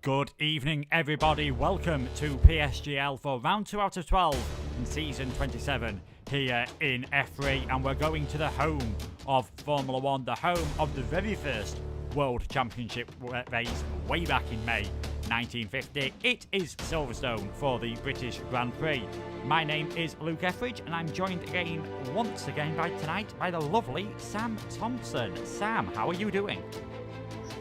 Good evening, everybody. Welcome to PSGL for round 2 out of 12 in season 27 here in F3, and we're going to the home of Formula 1, the home of the very first World Championship race way back in May 1950. It is Silverstone for the British Grand Prix. My name is Luke Etheridge, and I'm joined once again by the lovely Sam Thompson. Sam, how are you doing?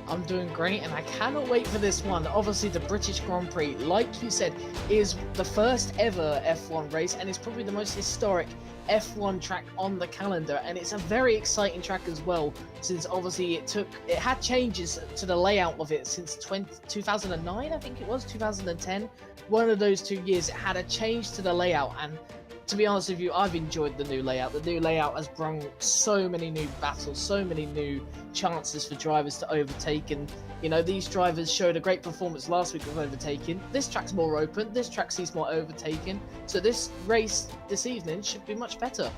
I'm doing great, and I cannot wait for this one. Obviously, the British Grand Prix, like you said, is the first ever F1 race, and it's probably the most historic F1 track on the calendar, and it's a very exciting track as well, since obviously it had changes to the layout of it since 2009, I think it was, 2010. One of those 2 years, it had a change to the layout, and to be honest with you, I've enjoyed the new layout. The new layout has brought so many new battles, so many new chances for drivers to overtake. And, you know, these drivers showed a great performance last week of overtaking. This track's more open. This track sees more overtaking. So this race this evening should be much better.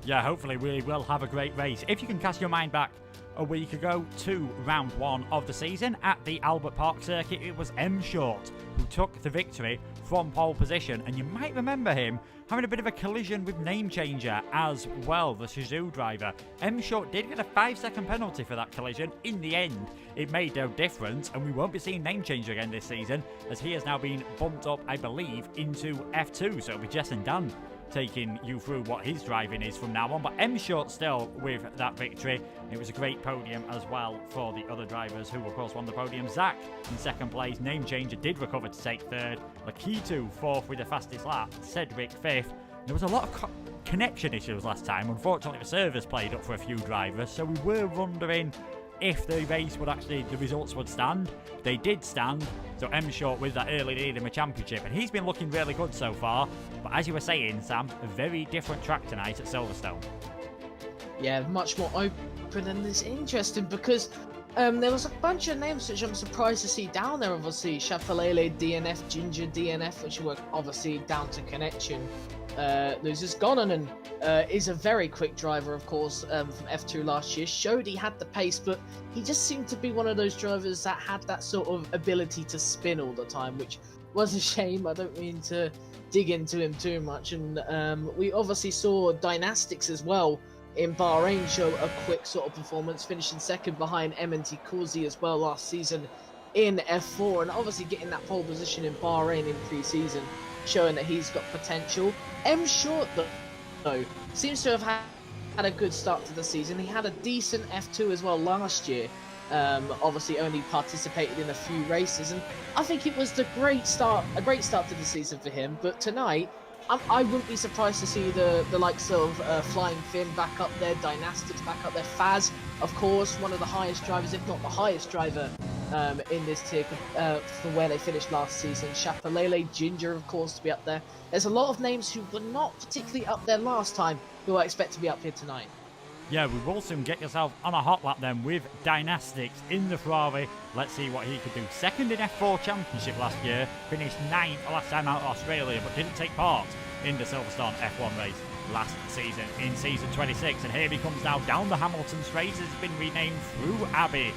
Yeah, hopefully we will have a great race. If you can cast your mind back a week ago to round 1 of the season at the Albert Park circuit, it was M. Short who took the victory from pole position, and you might remember him having a bit of a collision with Name Changer as well, the Shizou driver. M. Short did get a 5-second penalty for that collision. In the end, it made no difference, and we won't be seeing Name Changer again this season, as he has now been bumped up, I believe, into F2, so it'll be Jess and Dan taking you through what his driving is from now on. But M. Short still with that victory. It was a great podium as well for the other drivers who of course won the podium. Zach in second place. Name Changer did recover to take third. Lakitu fourth with the fastest lap. Cedric fifth. There was a lot of connection issues last time. Unfortunately, the servers played up for a few drivers, so we were wondering if the race would the results would stand. They did stand, so M. Short with that early lead in the championship, and he's been looking really good so far. But as you were saying, Sam, a very different track tonight at Silverstone. Yeah, much more open, and it's interesting because there was a bunch of names which I'm surprised to see down there. Obviously, Chapelele, DNF, Ginger, DNF, which were obviously down to connection. Loses Gonanen is a very quick driver, of course, from F2 last year. Showed he had the pace, but he just seemed to be one of those drivers that had that sort of ability to spin all the time, which was a shame. I don't mean to dig into him too much. And we obviously saw Dynastics as well in Bahrain show a quick sort of performance, finishing second behind M&T Corsi as well last season in F4, and obviously getting that pole position in Bahrain in pre-season, showing that he's got potential. M. Short, though, seems to have had a good start to the season. He had a decent F2 as well last year. Obviously only participated in a few races, and I think it was a great start to the season for him. But tonight, I wouldn't be surprised to see the likes of Flying Finn back up there, Dynastics back up there, Faz, of course, one of the highest drivers, if not the highest driver in this tier from where they finished last season. Chapelele, Ginger, of course, to be up there. There's a lot of names who were not particularly up there last time who I expect to be up here tonight. Yeah, we will soon get yourself on a hot lap then with Dynastics in the Ferrari. Let's see what he could do. Second in F4 Championship last year, finished 9th last time out of Australia, but didn't take part in the Silverstone F1 race last season in season 26. And here he comes now down the Hamilton Straight. It's been renamed through Abbey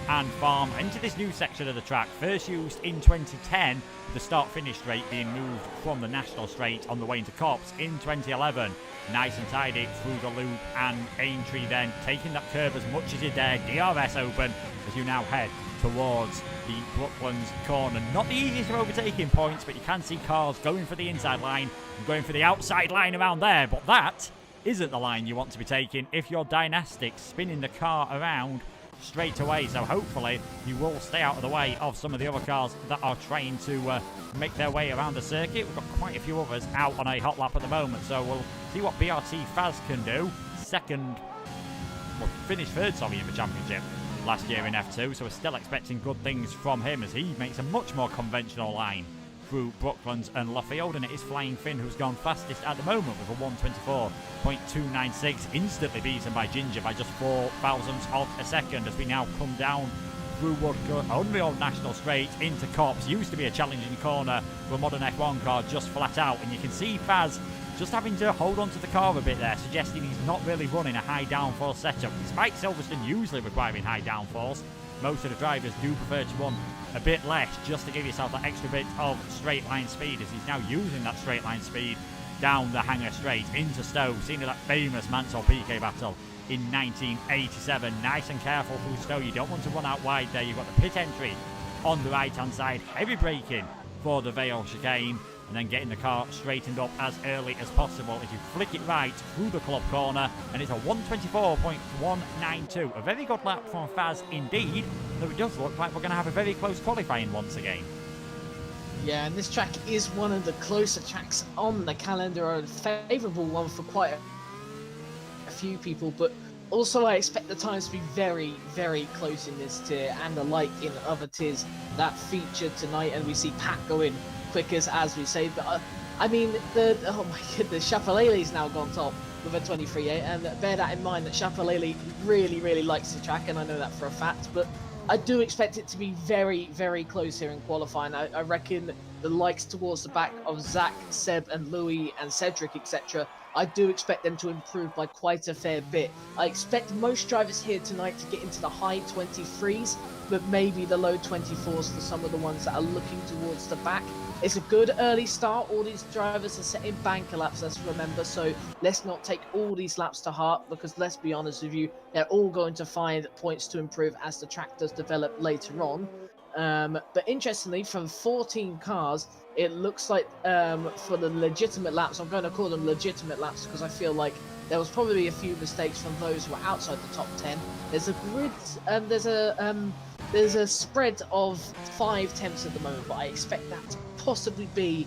and Farm into this new section of the track, first used in 2010, with the start-finish straight being moved from the National Straight on the way into Copse in 2011. Nice and tidy through the loop, and Aintree then taking that curve as much as you dare. DRS open as you now head towards the Brooklands corner. Not the easiest of overtaking points, but you can see cars going for the inside line and going for the outside line around there, but that isn't the line you want to be taking if you're Dynastics, spinning the car around straight away. So hopefully you will stay out of the way of some of the other cars that are trying to make their way around the circuit. We've got quite a few others out on a hot lap at the moment, so we'll see what BRT Faz can do. Finished third, in the championship last year in F2, so we're still expecting good things from him as he makes a much more conventional line through Brooklands and Luffield, and it is Flying Finn who's gone fastest at the moment with a 1:24.296, instantly beaten by Ginger by just 4 thousandths of a second as we now come down through Woodcote on the old National Straight into Copse. Used to be a challenging corner for a modern F1 car, just flat out, and you can see Faz just having to hold on to the car a bit there, suggesting he's not really running a high downforce setup, despite Silverstone usually requiring high downforce. most of the drivers do prefer to run a bit less just to give yourself that extra bit of straight line speed, as he's now using that straight line speed down the Hanger Straight into Stowe, seeing that famous Mansell PK battle in 1987. Nice and careful through Stowe. You don't want to run out wide there. You've got the pit entry on the right hand side, heavy braking for the Vale chicane, and then getting the car straightened up as early as possible as you flick it right through the club corner, and it's a 124.192. A very good lap from Faz indeed, though it does look like we're going to have a very close qualifying once again. Yeah, and this track is one of the closer tracks on the calendar, a favourable one for quite a few people, but also I expect the times to be very, very close in this tier, and alike in other tiers that feature tonight, and we see Pat go in quickest, as we say, but I mean, oh my goodness, Chapelele's now gone top with a 23.8, and bear that in mind that Chapelele really, really likes the track, and I know that for a fact, but I do expect it to be very, very close here in qualifying. I reckon the likes towards the back of Zach, Seb and Louis and Cedric, etc., I do expect them to improve by quite a fair bit. I expect most drivers here tonight to get into the high 23s, but maybe the low 24s for some of the ones that are looking towards the back. It's a good early start. All these drivers are setting banker laps, let's remember, so let's not take all these laps to heart, because let's be honest with you, they're all going to find points to improve as the track does develop later on. But interestingly, from 14 cars, it looks like for the legitimate laps, I'm going to call them legitimate laps because I feel like there was probably a few mistakes from those who were outside the top 10. There's a grid, there's a spread of 5 tenths at the moment, but I expect that to possibly be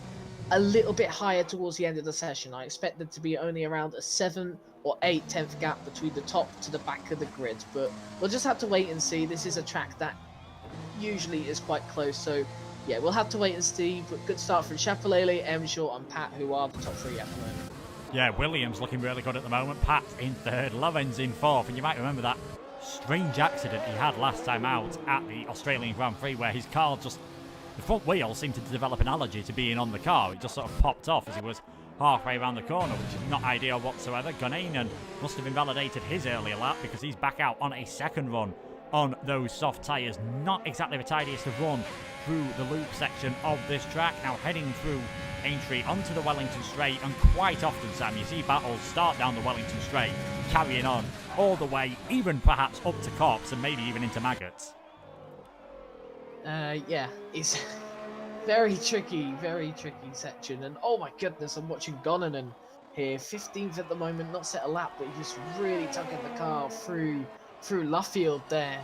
a little bit higher towards the end of the session. I expect there to be only around a 7 or 8 tenth gap between the top to the back of the grid, but we'll just have to wait and see. This is a track that usually is quite close, so yeah, we'll have to wait and see. But good start from Chapelele, M Short and Pat, who are the top 3 at the moment. Yeah, Williams looking really good at the moment. Pat in 3rd, Lovens in 4th, and you might remember that strange accident he had last time out at the Australian Grand Prix, where his car just, the front wheel seemed to develop an allergy to being on the car. It just sort of popped off as he was halfway around the corner, which is not ideal whatsoever. Gunainen must have invalidated his earlier lap because he's back out on a second run on those soft tyres. Not exactly the tidiest of run through the loop section of this track. Now heading through Aintree onto the Wellington Straight, and quite often, Sam, you see battles start down the Wellington Straight, carrying on all the way, even perhaps up to Cops and maybe even into Maggots. Yeah, it's very tricky section, and oh my goodness, I'm watching Gonanen here, 15th at the moment, not set a lap, but he's just really tugging the car through Luffield there,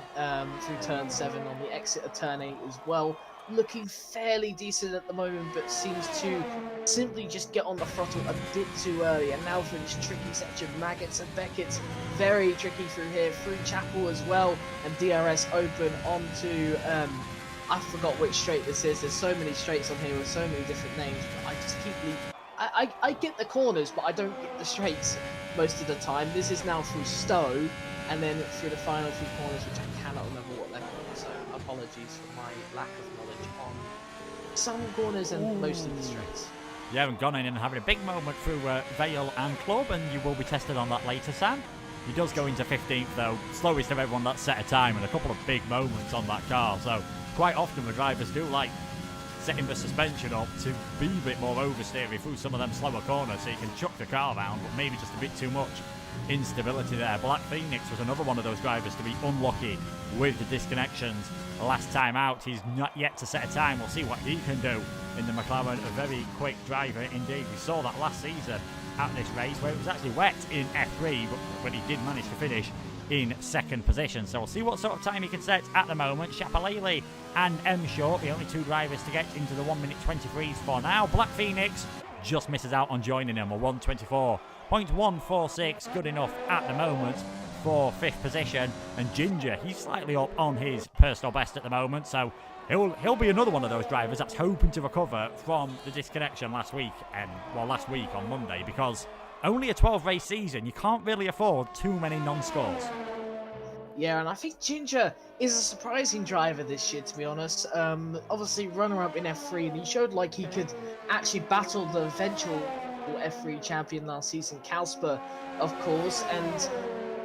through turn 7 on the exit of turn 8 as well. Looking fairly decent at the moment, but seems to simply just get on the throttle a bit too early. And now for this tricky section, Maggots and Beckett's very tricky through here, through Chapel as well, and DRS open onto, I forgot which straight this is. There's so many straights on here with so many different names, but I just keep I get the corners, but I don't get the straights most of the time. This is now through Stowe, and then through the final 3 corners, which I cannot remember what they're called, so apologies for my lack of knowledge on some corners and most of the straights. You haven't gone in and having a big moment through Vale and Club, and you will be tested on that later, Sam. He does go into 15th though, slowest of everyone that's set a time, and a couple of big moments on that car, so quite often the drivers do like setting the suspension up to be a bit more oversteery through some of them slower corners so you can chuck the car around, but maybe just a bit too much instability there. Black Phoenix was another one of those drivers to be unlucky with the disconnections last time out. He's not yet to set a time. We'll see what he can do in the McLaren. A very quick driver indeed. We saw that last season at this race where it was actually wet in F3, but he did manage to finish in 2nd position. So we'll see what sort of time he can set at the moment. Chapelele and M Short, the only 2 drivers to get into the 1 minute 23s for now. Black Phoenix just misses out on joining him, a 124.146, good enough at the moment for 5th position. And Ginger, he's slightly up on his personal best at the moment, so he'll be another one of those drivers that's hoping to recover from the disconnection last week on Monday, because only a 12 race season, you can't really afford too many non-scores. Yeah, and I think Ginger is a surprising driver this year, to be honest. Obviously runner-up in F3, and he showed like he could actually battle the eventual F3 champion last season, Kalsper, of course. And,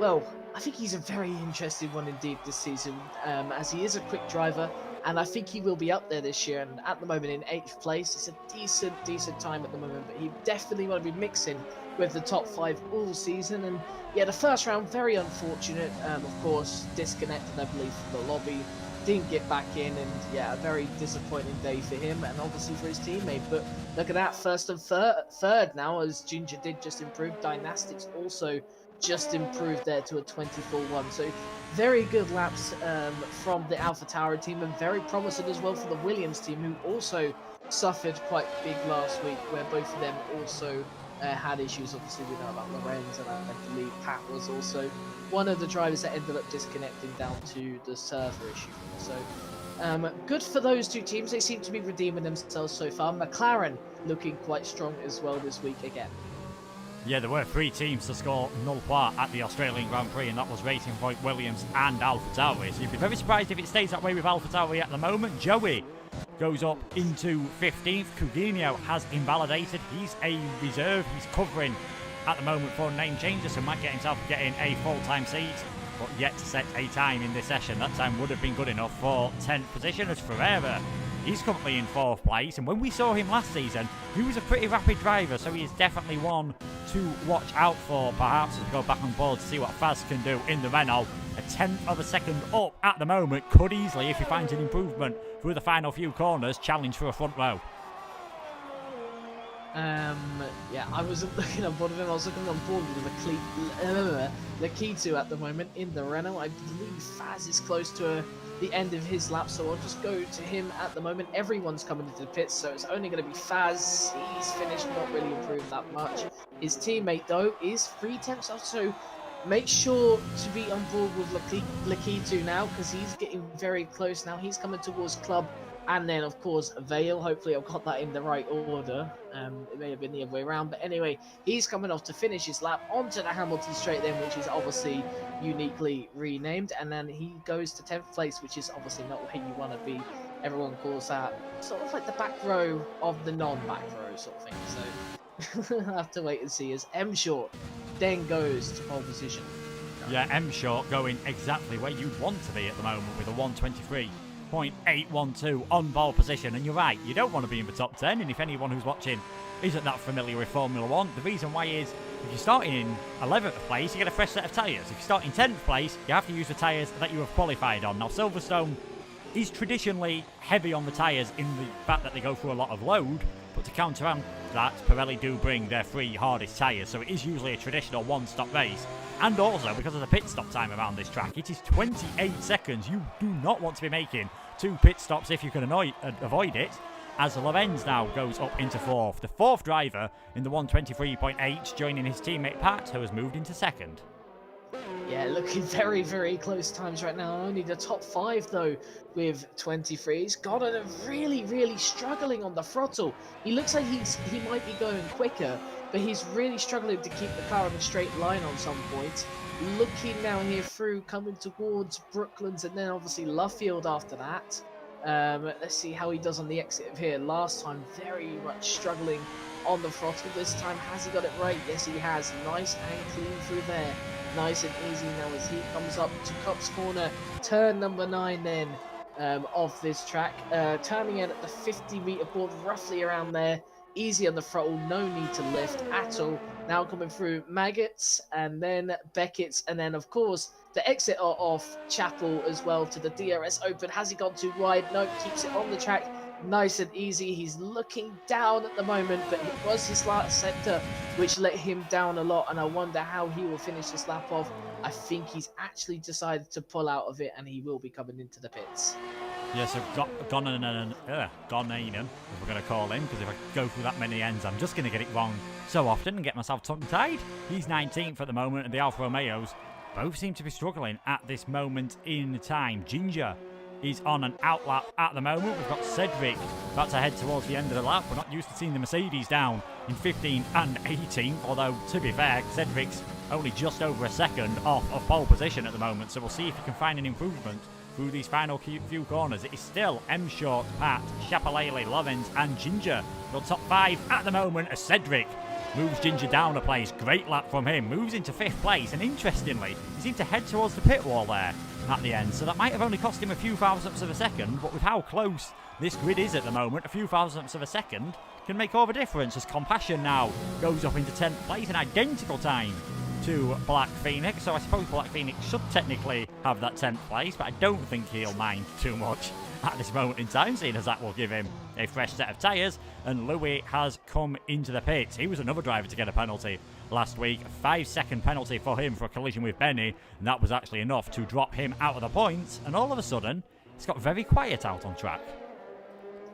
well, I think he's a very interesting one indeed this season, as he is a quick driver, and I think he will be up there this year. And at the moment in 8th place, it's a decent time at the moment, but he definitely want to be mixing with the top 5 all season. And yeah, the first round, very unfortunate. Of course, disconnected, I believe, from the lobby. Didn't get back in, and yeah, a very disappointing day for him and obviously for his teammate. But look at that, first and third now, as Ginger did just improve. Dynastics also just improved there to a 24-1. So very good laps from the Alpha Tower team, and very promising as well for the Williams team, who also suffered quite big last week, where both of them also had issues. Obviously, we know about Lorenz, and I believe Pat was also one of the drivers that ended up disconnecting down to the server issue. So good for those two teams. They seem to be redeeming themselves so far. McLaren looking quite strong as well this week again. Yeah, there were 3 teams to score null point at the Australian Grand Prix, and that was Racing Point, Williams and Alpha Tauri. So you'd be very surprised if it stays that way with Alpha Tauri at the moment. Joey goes up into 15th. Coutinho has invalidated. He's a reserve. He's covering at the moment for a name changer, so might get himself getting a full-time seat, but yet to set a time in this session. That time would have been good enough for 10th position. As Ferreira, he's currently in 4th place, and when we saw him last season, he was a pretty rapid driver, so he is definitely one to watch out for, perhaps, to go back on board to see what Faz can do in the Renault. A 10th of a second up at the moment, could easily, if he finds an improvement through the final few corners, challenge for a front row. Yeah, I wasn't looking on board with him. I was looking on board with Lakitu at the moment in the Renault. I believe Faz is close to the end of his lap, so I'll just go to him at the moment. Everyone's coming into the pits, so it's only going to be Faz. He's finished, not really improved that much. His teammate, though, is 3/10 off, so make sure to be on board with Lakitu now, because he's getting very close now. He's coming towards Club. And then, of course, Vale. Hopefully, I've got that in the right order. It may have been the other way around. But anyway, he's coming off to finish his lap onto the Hamilton straight then, which is obviously uniquely renamed. And then he goes to 10th place, which is obviously not where you want to be. Everyone calls that sort of like the back row of the non-back row sort of thing. So I'll have to wait and see as M Short then goes to pole position. Yeah, M Short going exactly where you want to be at the moment with a 123.812 on ball position. And you're right, you don't want to be in the top 10, and if anyone who's watching isn't that familiar with Formula 1, the reason why is if you're starting in 11th place, you get a fresh set of tyres. If you start in 10th place, you have to use the tyres that you have qualified on. Now, Silverstone is traditionally heavy on the tyres in the fact that they go through a lot of load, but to counteract that, Pirelli do bring their 3 hardest tyres, so it is usually a traditional one-stop race. And also, because of the pit stop time around this track, it is 28 seconds. You do not want to be making 2 pit stops if you can avoid it, as Lorenz now goes up into 4th. The 4th driver in the 123.8, joining his teammate Pat, who has moved into 2nd. Yeah, looking very, very close times right now. Only the top 5, though, with 23. He's got a really, really struggling on the throttle. He looks like he might be going quicker, but he's really struggling to keep the car on a straight line on some points. Looking now here through, coming towards Brooklands, and then obviously Luffield after that. Let's see how he does on the exit of here. Last time, very much struggling on the throttle. This time, has he got it right? Yes, he has. Nice and clean through there. Nice and easy now as he comes up to Cops Corner, turn number 9 then of this track. Turning in at the 50-meter board, roughly around there. Easy on the throttle, no need to lift at all. Now coming through Maggots and then Beckett's, and then of course the exit off Chapel as well to the DRS Open. Has he gone too wide? No, keeps it on the track. Nice and easy. He's looking down at the moment, but it was his last sector which let him down a lot, and I wonder how he will finish this lap off. I think he's actually decided to pull out of it, and he will be coming into the pits. Yeah, so Gonainen, if we're going to call him, because if I go through that many ends, I'm just going to get it wrong so often and get myself tongue-tied. He's 19th at the moment, and the Alfa Romeos both seem to be struggling at this moment in time. Ginger is on an outlap at the moment. We've got Cedric about to head towards the end of the lap. We're not used to seeing the Mercedes down in 15th and 18th, although, to be fair, Cedric's only just over a second off of pole position at the moment, so we'll see if he can find an improvement through these final few corners. It is still M Short, Pat, Chapalele, Lorenz and Ginger. Your top 5 at the moment as Cedric moves Ginger down a place. Great lap from him, moves into 5th place, and interestingly, he seemed to head towards the pit wall there at the end, so that might have only cost him a few thousandths of a second, but with how close this grid is at the moment, a few thousandths of a second can make all the difference, as Compassion now goes up into 10th place, an identical time to Black Phoenix, so I suppose Black Phoenix should technically have that 10th place, but I don't think he'll mind too much at this moment in time, seeing as that will give him a fresh set of tyres. And Louis has come into the pits. He was another driver to get a penalty last week, a 5-second penalty for him for a collision with Benny, and that was actually enough to drop him out of the points, and all of a sudden it's got very quiet out on track.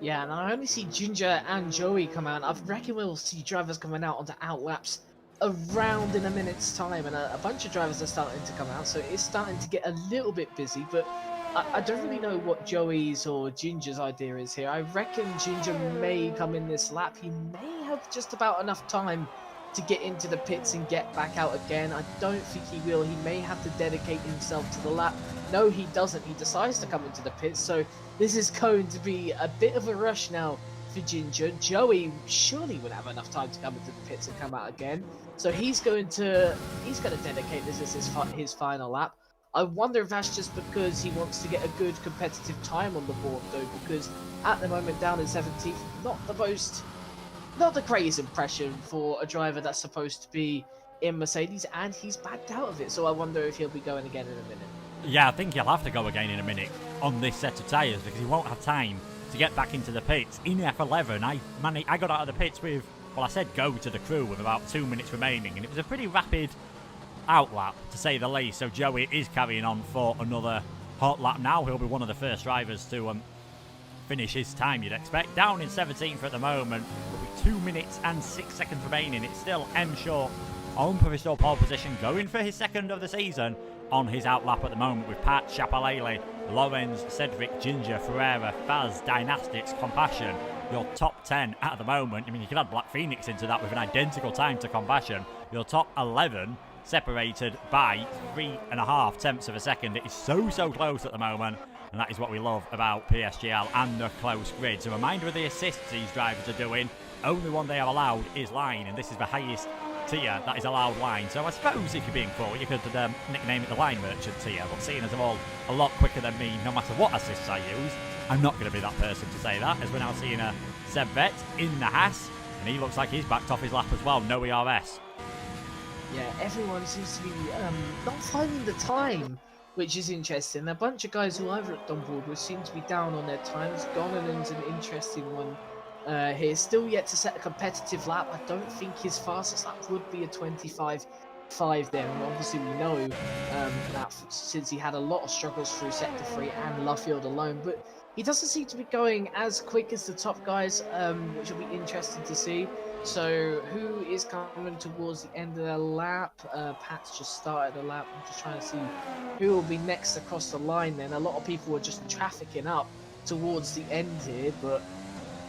Yeah, and I only see Ginger and Joey come out. I reckon we'll see drivers coming out onto outlaps around in a minute's time, and a bunch of drivers are starting to come out, so it's starting to get a little bit busy, but I don't really know what Joey's or Ginger's idea is here. I reckon Ginger may come in this lap. He may have just about enough time to get into the pits and get back out again. I don't think he will. He may have to dedicate himself to the lap. No, he doesn't. He decides to come into the pits, so this is going to be a bit of a rush now for Ginger. Joey surely would have enough time to come into the pits and come out again, so he's going to dedicate this as his final lap. I wonder if that's just because he wants to get a good competitive time on the board, though, because at the moment down in 17th, not the greatest impression for a driver that's supposed to be in Mercedes, and he's backed out of it, so I wonder if he'll be going again in a minute. Yeah, I think he'll have to go again in a minute on this set of tyres, because he won't have time to get back into the pits. In F11, I got out of the pits with, well, I said go to the crew with about 2 minutes remaining, and it was a pretty rapid outlap, to say the least, so Joey is carrying on for another hot lap now. He'll be one of the first drivers to finish his time, you'd expect. Down in 17th at the moment, with 2 minutes and 6 seconds remaining. It's still M Short on provisional pole position, going for his second of the season on his outlap at the moment, with Pat, Chapalele, Lorenz, Cedric, Ginger, Ferreira, Faz, Dynastics, Compassion, your top 10 at the moment. I mean, you could add Black Phoenix into that with an identical time to Compassion. Your top 11 separated by 3.5 tenths of a second. It is so close at the moment, and that is what we love about PSGL and the close grids. A reminder of the assists these drivers are doing. Only one they are allowed is line, and this is the highest tier that is allowed line. So I suppose if you're being full, you could nickname it the line merchant tier, but seeing as they're all a lot quicker than me, no matter what assists I use, I'm not going to be that person to say that, as we're now seeing a Seb Vet in the Haas, and he looks like he's backed off his lap as well. No ERS. Yeah, everyone seems to be not finding the time, which is interesting. A bunch of guys who I've looked on board with seem to be down on their times. Gonan's an interesting one here. Still yet to set a competitive lap. I don't think his fastest lap would be a 25.5 there. And obviously we know that since he had a lot of struggles through Sector 3 and Luffield alone. But he doesn't seem to be going as quick as the top guys, which will be interesting to see. So who is coming towards the end of the lap? Pat's just started the lap. I'm just trying to see who will be next across the line then. A lot of people are just trafficking up towards the end here, but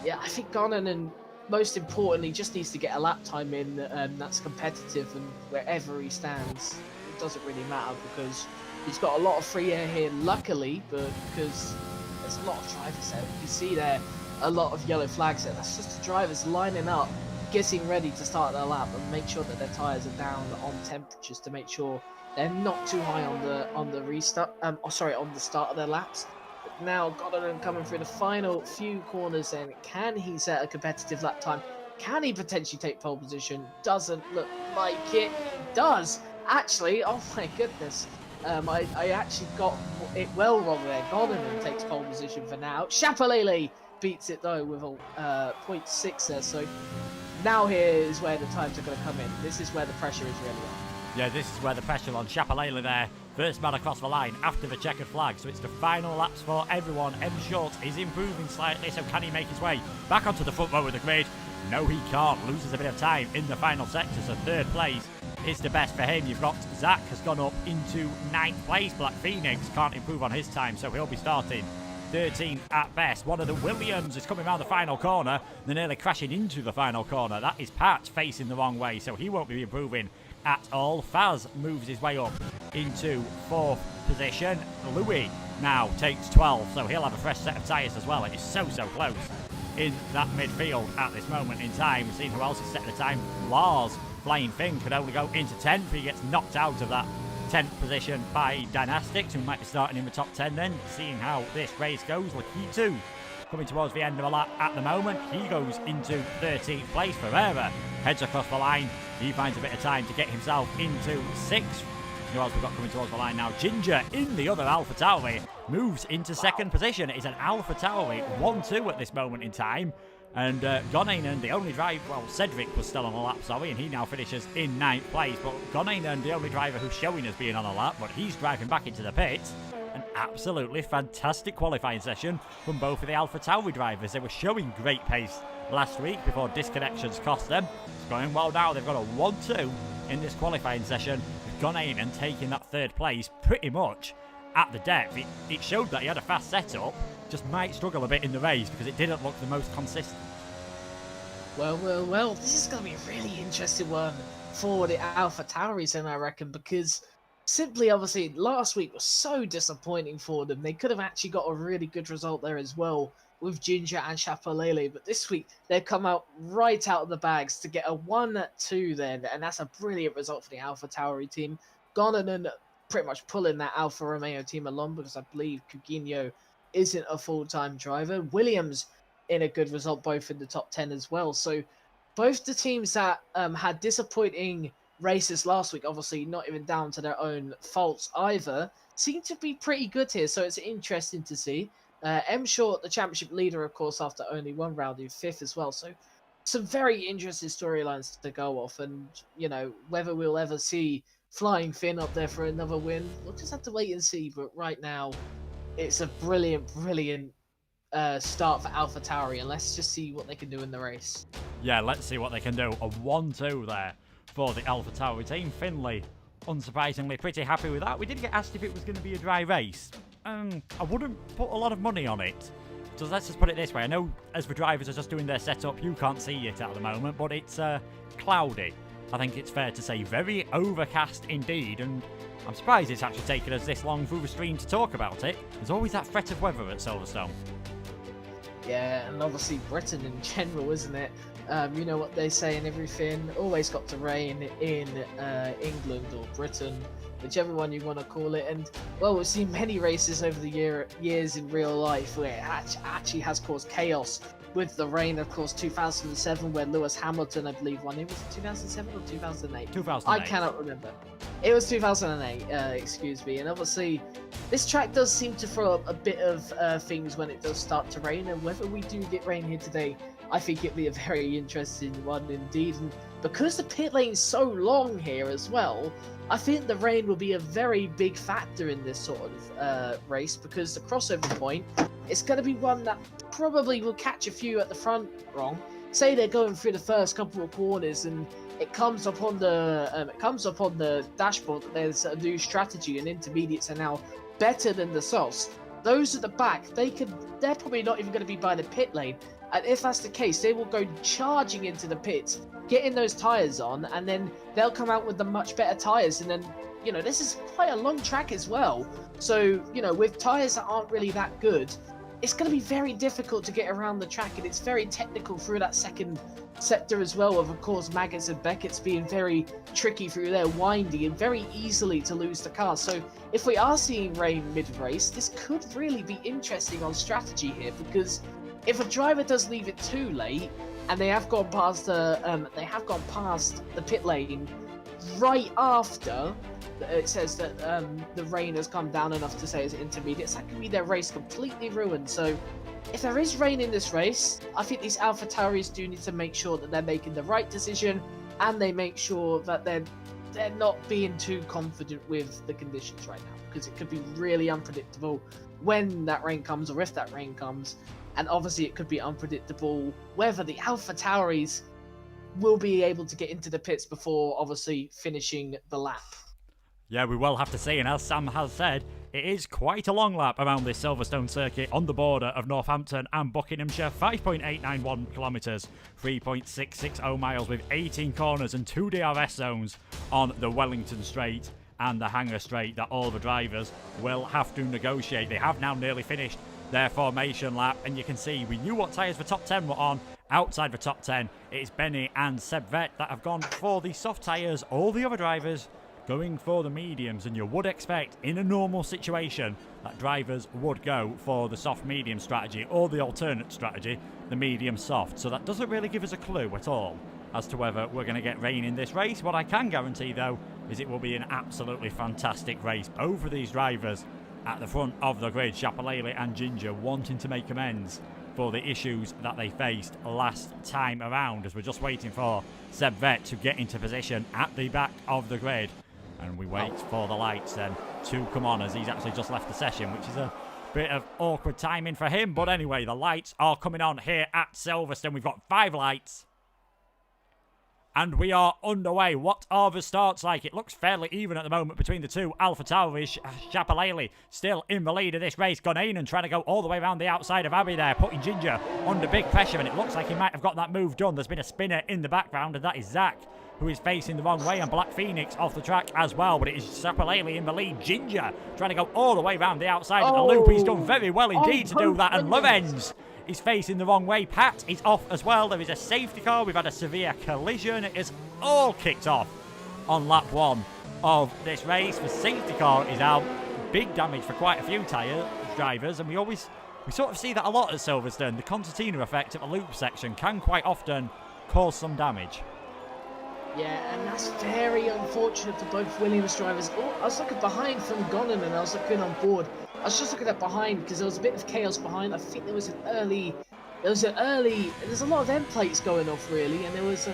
yeah, I think Gonan, most importantly, just needs to get a lap time in that's competitive, and wherever he stands, it doesn't really matter because he's got a lot of free air here, luckily, but because there's a lot of drivers there. You can see there a lot of yellow flags there. That's just the drivers lining up, getting ready to start their lap and make sure that their tyres are down on temperatures to make sure they're not too high on the restart. On the start of their laps. But now Goddard coming through the final few corners. Then can he set a competitive lap time? Can he potentially take pole position? Doesn't look like it. He does actually. Oh my goodness. I actually got it well wrong there. Goddard takes pole position for now. Chapalele beats it though with a 0.6 there. So now here is where the times are going to come in. This is where the pressure is really on. Yeah, this is where the pressure on Chapalele there. First man across the line after the checkered flag. So it's the final laps for everyone. M Short is improving slightly, so can he make his way back onto the front row of the grid? No, he can't. Loses a bit of time in the final sector, so third place is the best for him. You've got Zach has gone up into 9th place. Black Phoenix can't improve on his time, so he'll be starting 13th at best. One of the Williams is coming around the final corner. They're nearly crashing into the final corner. That is Pat facing the wrong way, so he won't be improving at all. Faz moves his way up into 4th position. Louis now takes 12, so he'll have a fresh set of tyres as well. It is so close. in that midfield at this moment in time. We've seen who else is setting the time. Lars, Flying Finn, could only go into 10th. He gets knocked out of that 10th position by Dynastics, who might be starting in the top 10 then. Seeing how this race goes, Lakitu coming towards the end of a lap at the moment. He goes into 13th place. Ferreira heads across the line. He finds a bit of time to get himself into 6th. Who else we've got coming towards the line now? Ginger in the other AlphaTauri moves into 2nd position. It is an AlphaTauri 1-2 at this moment in time. And Gonainen, the only driver, well, Cedric was still on a lap, sorry, and he now finishes in 9th place. But Gonainen, the only driver who's showing as being on a lap, but he's driving back into the pits. An absolutely fantastic qualifying session from both of the AlphaTauri drivers. They were showing great pace last week before disconnections cost them. It's going well now. They've got a 1-2 in this qualifying session. Gonainen taking that 3rd place pretty much at the depth. It showed that he had a fast setup, just might struggle a bit in the race because it didn't look the most consistent. Well, this is going to be a really interesting one for the AlphaTauris, and I reckon, because simply, obviously, last week was so disappointing for them. They could have actually got a really good result there as well with Ginger and Chapelele, but this week they've come out right out of the bags to get a 1-2 then, and that's a brilliant result for the AlphaTauri team. Gonainen pretty much pulling that Alfa Romeo team along, because I believe Coutinho isn't a full-time driver. Williams in a good result, both in the top 10 as well. So both the teams that had disappointing races last week, obviously not even down to their own faults either, seem to be pretty good here. So it's interesting to see. M Short, the championship leader, of course, after only one round, in 5th as well. So some very interesting storylines to go off. And, you know, whether we'll ever see Flying Finn up there for another win, we'll just have to wait and see. But right now, it's a brilliant start for AlphaTauri, and let's just see what they can do in the race. Yeah, let's see what they can do. A 1-2 there for the AlphaTauri team. Finley, unsurprisingly, pretty happy with that. We did get asked if it was going to be a dry race. I wouldn't put a lot of money on it. So let's just put it this way. I know as the drivers are just doing their setup, you can't see it at the moment, but it's cloudy. I think it's fair to say very overcast indeed, and I'm surprised it's actually taken us this long through the stream to talk about it. There's always that threat of weather at Silverstone. Yeah, and obviously Britain in general, isn't it? You know what they say and everything. Always got to rain in England or Britain, whichever one you want to call it. And well, we've seen many races over the years in real life where it actually has caused chaos. With the rain, of course, 2007, where Lewis Hamilton, I believe, won. It was 2007 or 2008? 2008. I cannot remember. It was 2008, excuse me. And obviously, this track does seem to throw up a bit of things when it does start to rain. And whether we do get rain here today, I think it'll be a very interesting one indeed. And because the pit lane's so long here as well, I think the rain will be a very big factor in this sort of race, because the crossover point, it's going to be one that probably will catch a few at the front wrong. Say they're going through the first couple of corners and it comes up on the dashboard that there's a new strategy and intermediates are now better than the softs. Those at the back, they're probably not even going to be by the pit lane. And if that's the case, they will go charging into the pits, getting those tyres on, and then they'll come out with the much better tyres. And then, you know, this is quite a long track as well. So, you know, with tyres that aren't really that good, it's going to be very difficult to get around the track, and it's very technical through that second sector as well, of course, Maggotts and Beckett's being very tricky through there, windy, and very easily to lose the car. So if we are seeing rain mid-race, this could really be interesting on strategy here, because if a driver does leave it too late, and they have gone past the pit lane right after it says that the rain has come down enough to say it's intermediates, that could be their race completely ruined. So if there is rain in this race, I think these AlphaTauris do need to make sure that they're making the right decision, and they make sure that they're not being too confident with the conditions right now, because it could be really unpredictable when that rain comes, or if that rain comes. And obviously it could be unpredictable whether the AlphaTauris will be able to get into the pits before obviously finishing the lap. Yeah, we will have to see, and as Sam has said, it is quite a long lap around this Silverstone circuit on the border of Northampton and Buckinghamshire. 5.891 kilometres, 3.660 miles, with 18 corners and 2 DRS zones on the Wellington Straight and the Hangar Straight that all the drivers will have to negotiate. They have now nearly finished their formation lap, and you can see we knew what tyres the top 10 were on. Outside the top 10, it's Benny and Seb Vet that have gone for the soft tyres. All the other drivers going for the mediums, and you would expect in a normal situation that drivers would go for the soft medium strategy or the alternate strategy, the medium soft. So that doesn't really give us a clue at all as to whether we're going to get rain in this race. What I can guarantee though is it will be an absolutely fantastic race. Both of these drivers at the front of the grid, Chapelele and Ginger, wanting to make amends for the issues that they faced last time around, as we're just waiting for Seb Vet to get into position at the back of the grid. And we wait for the lights then to come on, as he's actually just left the session, which is a bit of awkward timing for him. But anyway, the lights are coming on here at Silverstone. We've got 5 lights. And we are underway. What are the starts like? It looks fairly even at the moment between the two. AlphaTauri, Chapelele still in the lead of this race. Gonainen trying to go all the way around the outside of Abby there, putting Ginger under big pressure, and it looks like he might have got that move done. There's been a spinner in the background, and that is Zach, who is facing the wrong way, and Black Phoenix off the track as well. But it is Chapelele in the lead. Ginger trying to go all the way around the outside of the loop. He's done very well indeed to do that, and Lorenz is facing the wrong way. Pat is off as well. There is a safety car. We've had a severe collision. It is all kicked off on lap 1 of this race. The safety car is out. Big damage for quite a few tyre drivers, and we sort of see that a lot at Silverstone. The concertina effect at the loop section can quite often cause some damage. Yeah, and that's very unfortunate for both Williams drivers. Oh, I was looking behind from Gonan, and I was looking on board. I was just looking at behind because there was a bit of chaos behind. I think there's a lot of end plates going off really, and there was an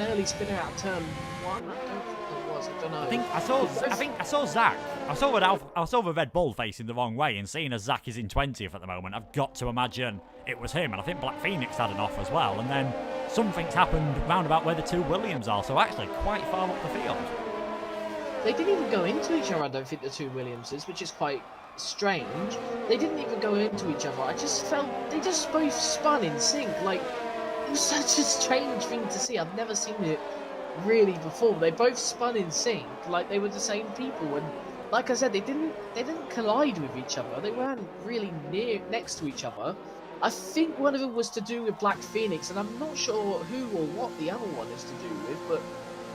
early spinner out turn 1. I don't think there was. I don't know. I think I saw Zach. I saw the Red Bull facing the wrong way, and seeing as Zach is in 20th at the moment, I've got to imagine it was him. And I think Black Phoenix had an off as well, and then something's happened round about where the two Williams are, so actually quite far up the field. They didn't even go into each other, I don't think, the two Williamses, which is quite strange. They didn't even go into each other. I just felt they just both spun in sync. Like, it was such a strange thing to see. I've never seen it really before. They both spun in sync, like they were the same people. And like I said, they didn't collide with each other. They weren't really next to each other. I think one of them was to do with Black Phoenix, and I'm not sure who or what the other one is to do with, but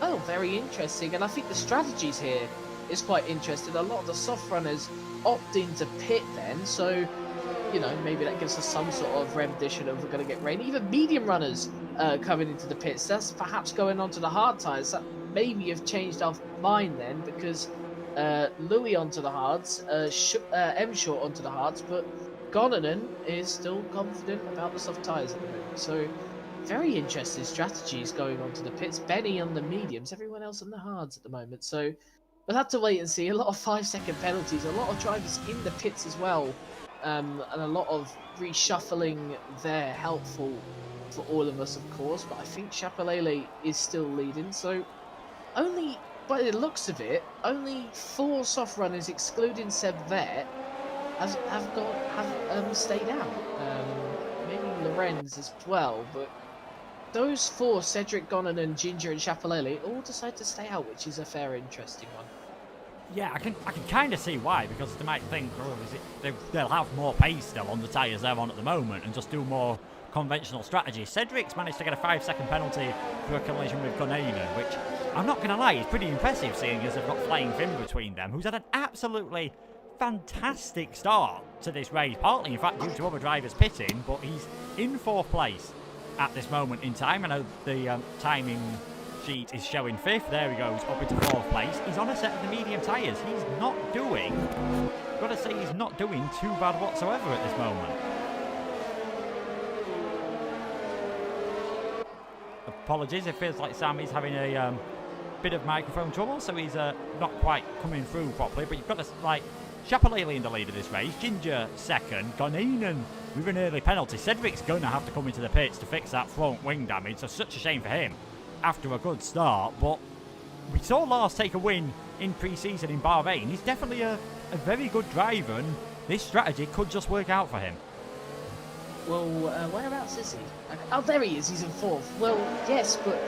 oh, very interesting. And I think the strategies here is quite interesting. A lot of the soft runners opt into pit then, so, you know, maybe that gives us some sort of rendition of we're going to get rain. Even medium runners coming into the pits, that's perhaps going on to the hard tyres. That maybe have changed our mind then, because Louis onto the hards, M Short onto the hards, but Gonanen is still confident about the soft tyres at the moment. So very interesting strategies going on to the pits. Benny on the mediums, everyone else on the hards at the moment. So we'll have to wait and see. A lot of 5-second penalties, a lot of drivers in the pits as well, and a lot of reshuffling there, helpful for all of us, of course. But I think Chapelele is still leading. So only, by the looks of it, only 4 soft runners, excluding Seb Vet, have stayed out. Maybe Lorenz as well, but those 4, Cedric, Gonanen, Ginger and Chapelele, all decide to stay out, which is a fair, interesting one. Yeah, I can kind of see why, because they might think, oh, they'll have more pace still on the tyres they're on at the moment and just do more conventional strategy. Cedric's managed to get a 5-second penalty for a collision with Gonainen, which I'm not going to lie, is pretty impressive, seeing as they've got Flying Finn between them, who's had an absolutely fantastic start to this race, partly in fact due to other drivers pitting, but he's in 4th place at this moment in time. I know the timing sheet is showing 5th. There he goes, up into 4th place. He's on a set of the medium tyres. He's not doing, gotta say, he's not doing too bad whatsoever at this moment. Apologies, it feels like Sammy's having a bit of microphone trouble, so he's not quite coming through properly. But you've got to, like, Chapelele in the lead of this race, Ginger 2nd, Gonainen with an early penalty. Cedric's going to have to come into the pits to fix that front wing damage, so such a shame for him after a good start. But we saw Lars take a win in pre-season in Bahrain. He's definitely a very good driver, and this strategy could just work out for him. Well, whereabouts is he? Oh, there he is, he's in 4th. Well, yes, but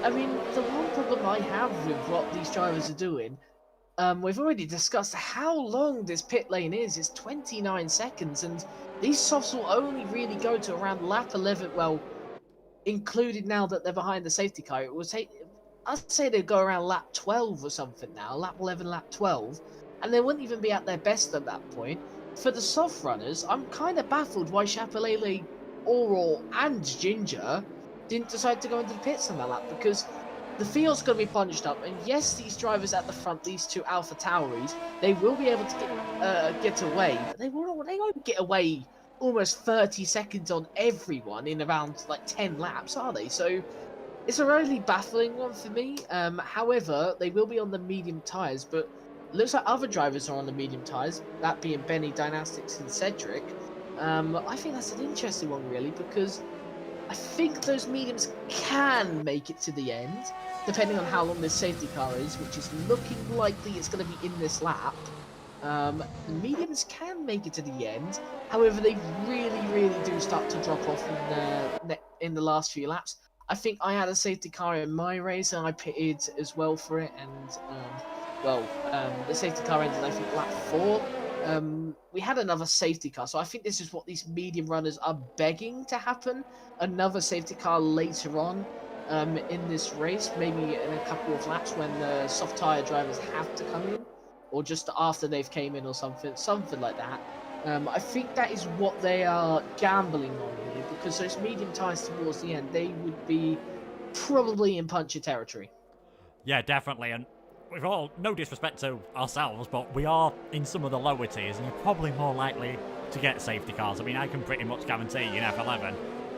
I mean, the one problem I have with what these drivers are doing, we've already discussed how long this pit lane is. It's 29 seconds, and these softs will only really go to around lap 11. Well, included now that they're behind the safety car, it will take. I'd say they'd go around lap 12 or something now, lap 11, lap 12, and they wouldn't even be at their best at that point. For the soft runners, I'm kind of baffled why Chapelele, Aurora, and Ginger didn't decide to go into the pits on that lap, because the field's going to be bunched up, and yes, these drivers at the front, these two Alpha Tauris, they will be able to get away, but they won't get away almost 30 seconds on everyone in around like 10 laps, are they? So it's a really baffling one for me. However, they will be on the medium tyres, but it looks like other drivers are on the medium tyres, that being Benny, Dynastics, and Cedric. I think that's an interesting one, really, because I think those mediums can make it to the end, depending on how long this safety car is, which is looking likely it's going to be in this lap. The mediums can make it to the end, however, they really do start to drop off in the last few laps. I think I had a safety car in my race, and I pitted as well for it, and the safety car ended, I think, lap 4. We had another safety car, so I think this is what these medium runners are begging to happen. Another safety car later on in this race, maybe in a couple of laps when the soft tyre drivers have to come in, or just after they've came in or something like that. I think that is what they are gambling on here, because those medium tyres towards the end, they would be probably in puncher territory. Yeah, definitely, and with all, no disrespect to ourselves, but we are in some of the lower tiers, and you're probably more likely to get safety cars. I mean, I can pretty much guarantee in F11,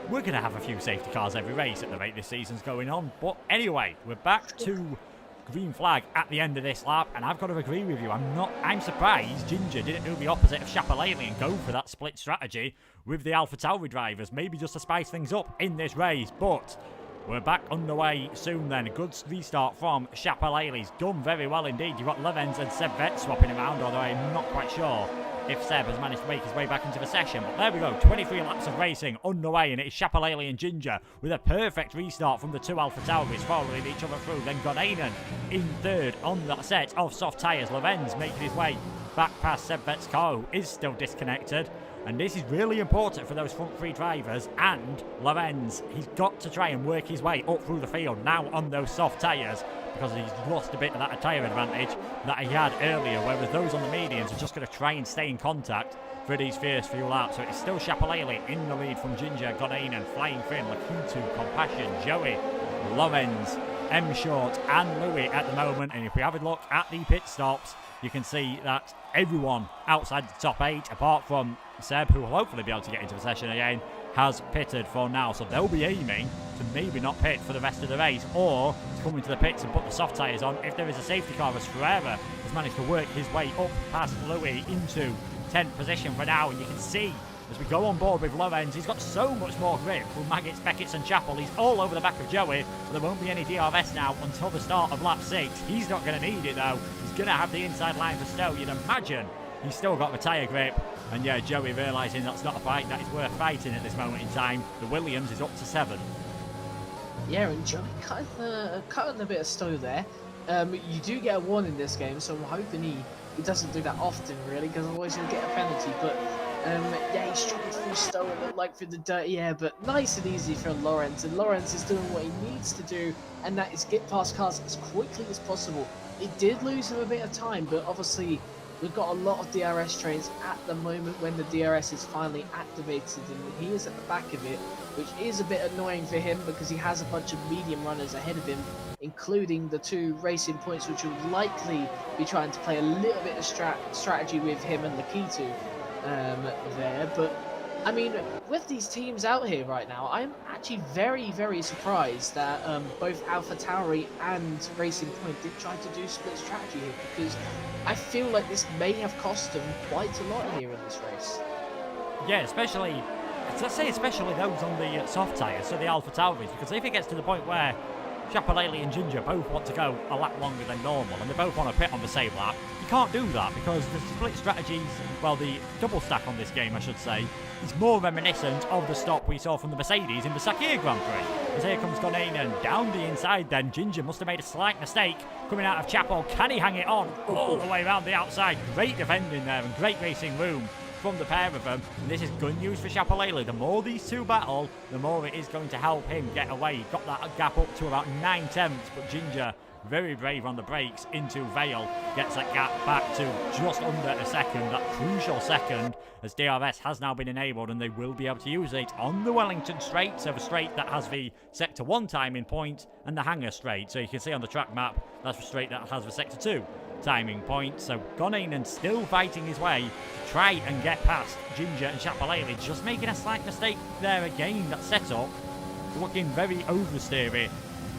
we're going to have a few safety cars every race at the rate this season's going on. But anyway, we're back to green flag at the end of this lap, and I've got to agree with you. I'm surprised Ginger didn't do the opposite of Chapelele and go for that split strategy with the Alpha Tauri drivers, maybe just to spice things up in this race. But we're back underway soon then. A good restart from Chapelele. He's done very well indeed. You've got Levens and Seb Vet swapping around, although I'm not quite sure if Seb has managed to make his way back into the session. But there we go, 23 laps of racing underway, and it is Chapelele and Ginger with a perfect restart from the two Alpha Tauris following each other through. Then Godainen in third on that set of soft tyres. Levens making his way back past Seb Vet's car, who is still disconnected. And this is really important for those front three drivers, and Levens, he's got to try and work his way up through the field now on those soft tyres, because he's lost a bit of that tyre advantage that he had earlier, whereas those on the mediums are just going to try and stay in contact for these first few laps. So it's still Chapelele in the lead from Ginger, Godainen, Flying Finn, Lakitu, Compassion, Joey, Levens, M Short and Louis at the moment. And if we have a look at the pit stops, you can see that everyone outside the top 8, apart from Seb, who will hopefully be able to get into the session again, has pitted for now. So they'll be aiming to maybe not pit for the rest of the race, or to come into the pits and put the soft tyres on if there is a safety car, as Ferreira has managed to work his way up past Louis into 10th position for now. And you can see as we go on board with Levens, he's got so much more grip from Maggots, Beckett's and Chappell. He's all over the back of Joey, so there won't be any DRS now until the start of lap 6. He's not going to need it though. He's going to have the inside line for Stowe. You'd imagine he's still got the tyre grip. And yeah, Joey realising that's not a fight that is worth fighting at this moment in time. The Williams is up to 7. Yeah, and Joey cutting a bit of Stowe there. You do get a warning in this game, so I'm hoping he doesn't do that often, really, because otherwise he'll get a penalty. But yeah, he's struggled through Stowe, it looked like, through the dirty air, but nice and easy for Lawrence. And Lawrence is doing what he needs to do, and that is get past cars as quickly as possible. It did lose him a bit of time, but obviously we've got a lot of DRS trains at the moment when the DRS is finally activated, and he is at the back of it, which is a bit annoying for him because he has a bunch of medium runners ahead of him, including the two Racing Points, which will likely be trying to play a little bit of strategy with him and Lakitu there. But I mean, with these teams out here right now, I'm actually very surprised that both Alpha Tauri and Racing Point did try to do split strategy here, because I feel like this may have cost them quite a lot here in this race. Yeah, especially those on the soft tyres, so the Alpha Tauris, because if it gets to the point where Chapelele and Ginger both want to go a lap longer than normal, and they both want to pit on the same lap. You can't do that because the split strategies, well, the double stack on this game, I should say, is more reminiscent of the stop we saw from the Mercedes in the Sakir Grand Prix. As here comes Gonainen down the inside then. Ginger must have made a slight mistake coming out of Chapel. Can he hang it on all the way around the outside? Great defending there and great racing room from the pair of them. And this is good news for Chapelele. The more these two battle, the more it is going to help him get away. He got that gap up to about 9/10, but Ginger, very brave on the brakes into Vale, gets that gap back to just under a second, that crucial second, as DRS has now been enabled and they will be able to use it on the Wellington straight, so the straight that has the Sector 1 timing point and the Hangar straight. So you can see on the track map, that's the straight that has the Sector 2 timing point. So Gonainen still fighting his way to try and get past Ginger and Chapelele, just making a slight mistake there again. That setup looking very oversteery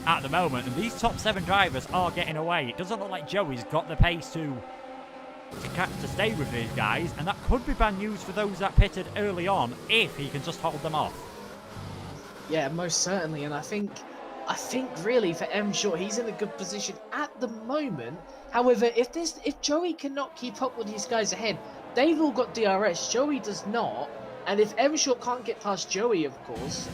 at the moment, and these top 7 drivers are getting away. It doesn't look like Joey's got the pace to stay with these guys, and that could be bad news for those that pitted early on if he can just hold them off. Yeah, most certainly, and I think really for M Short, he's in a good position at the moment. However, if Joey cannot keep up with these guys ahead, they've all got DRS. Joey does not. And if M Short can't get past Joey, of course,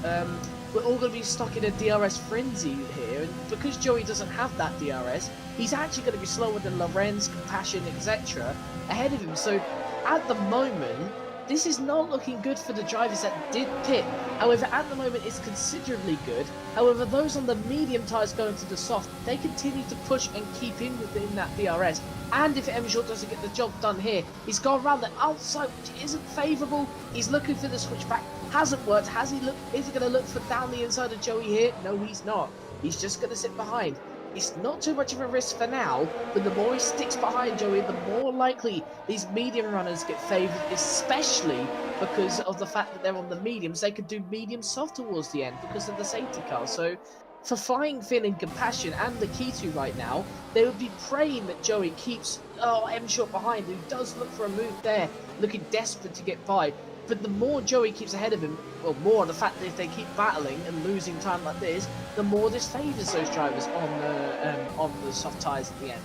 we're all going to be stuck in a DRS frenzy here. And because Joey doesn't have that DRS, he's actually going to be slower than Lorenz, Compassion, etc. ahead of him. So at the moment, this is not looking good for the drivers that did pit. However, at the moment, it's considerably good. However, those on the medium tyres going to the soft, they continue to push and keep in within that DRS. And if M Short doesn't get the job done here, he's gone around the outside, which isn't favourable. He's looking for the switchback. Hasn't worked. Is he going to look for down the inside of Joey here? No, he's not. He's just going to sit behind. It's not too much of a risk for now, but the more he sticks behind Joey, the more likely these medium runners get favoured, especially because of the fact that they're on the mediums. They could do medium soft towards the end because of the safety car. So for Flying Finn and Compassion and the K2 right now, they would be praying that Joey keeps M Short behind, who does look for a move there, looking desperate to get by. But the more Joey keeps ahead of him, well, more the fact that if they keep battling and losing time like this, the more this favours those drivers on the soft tyres at the end.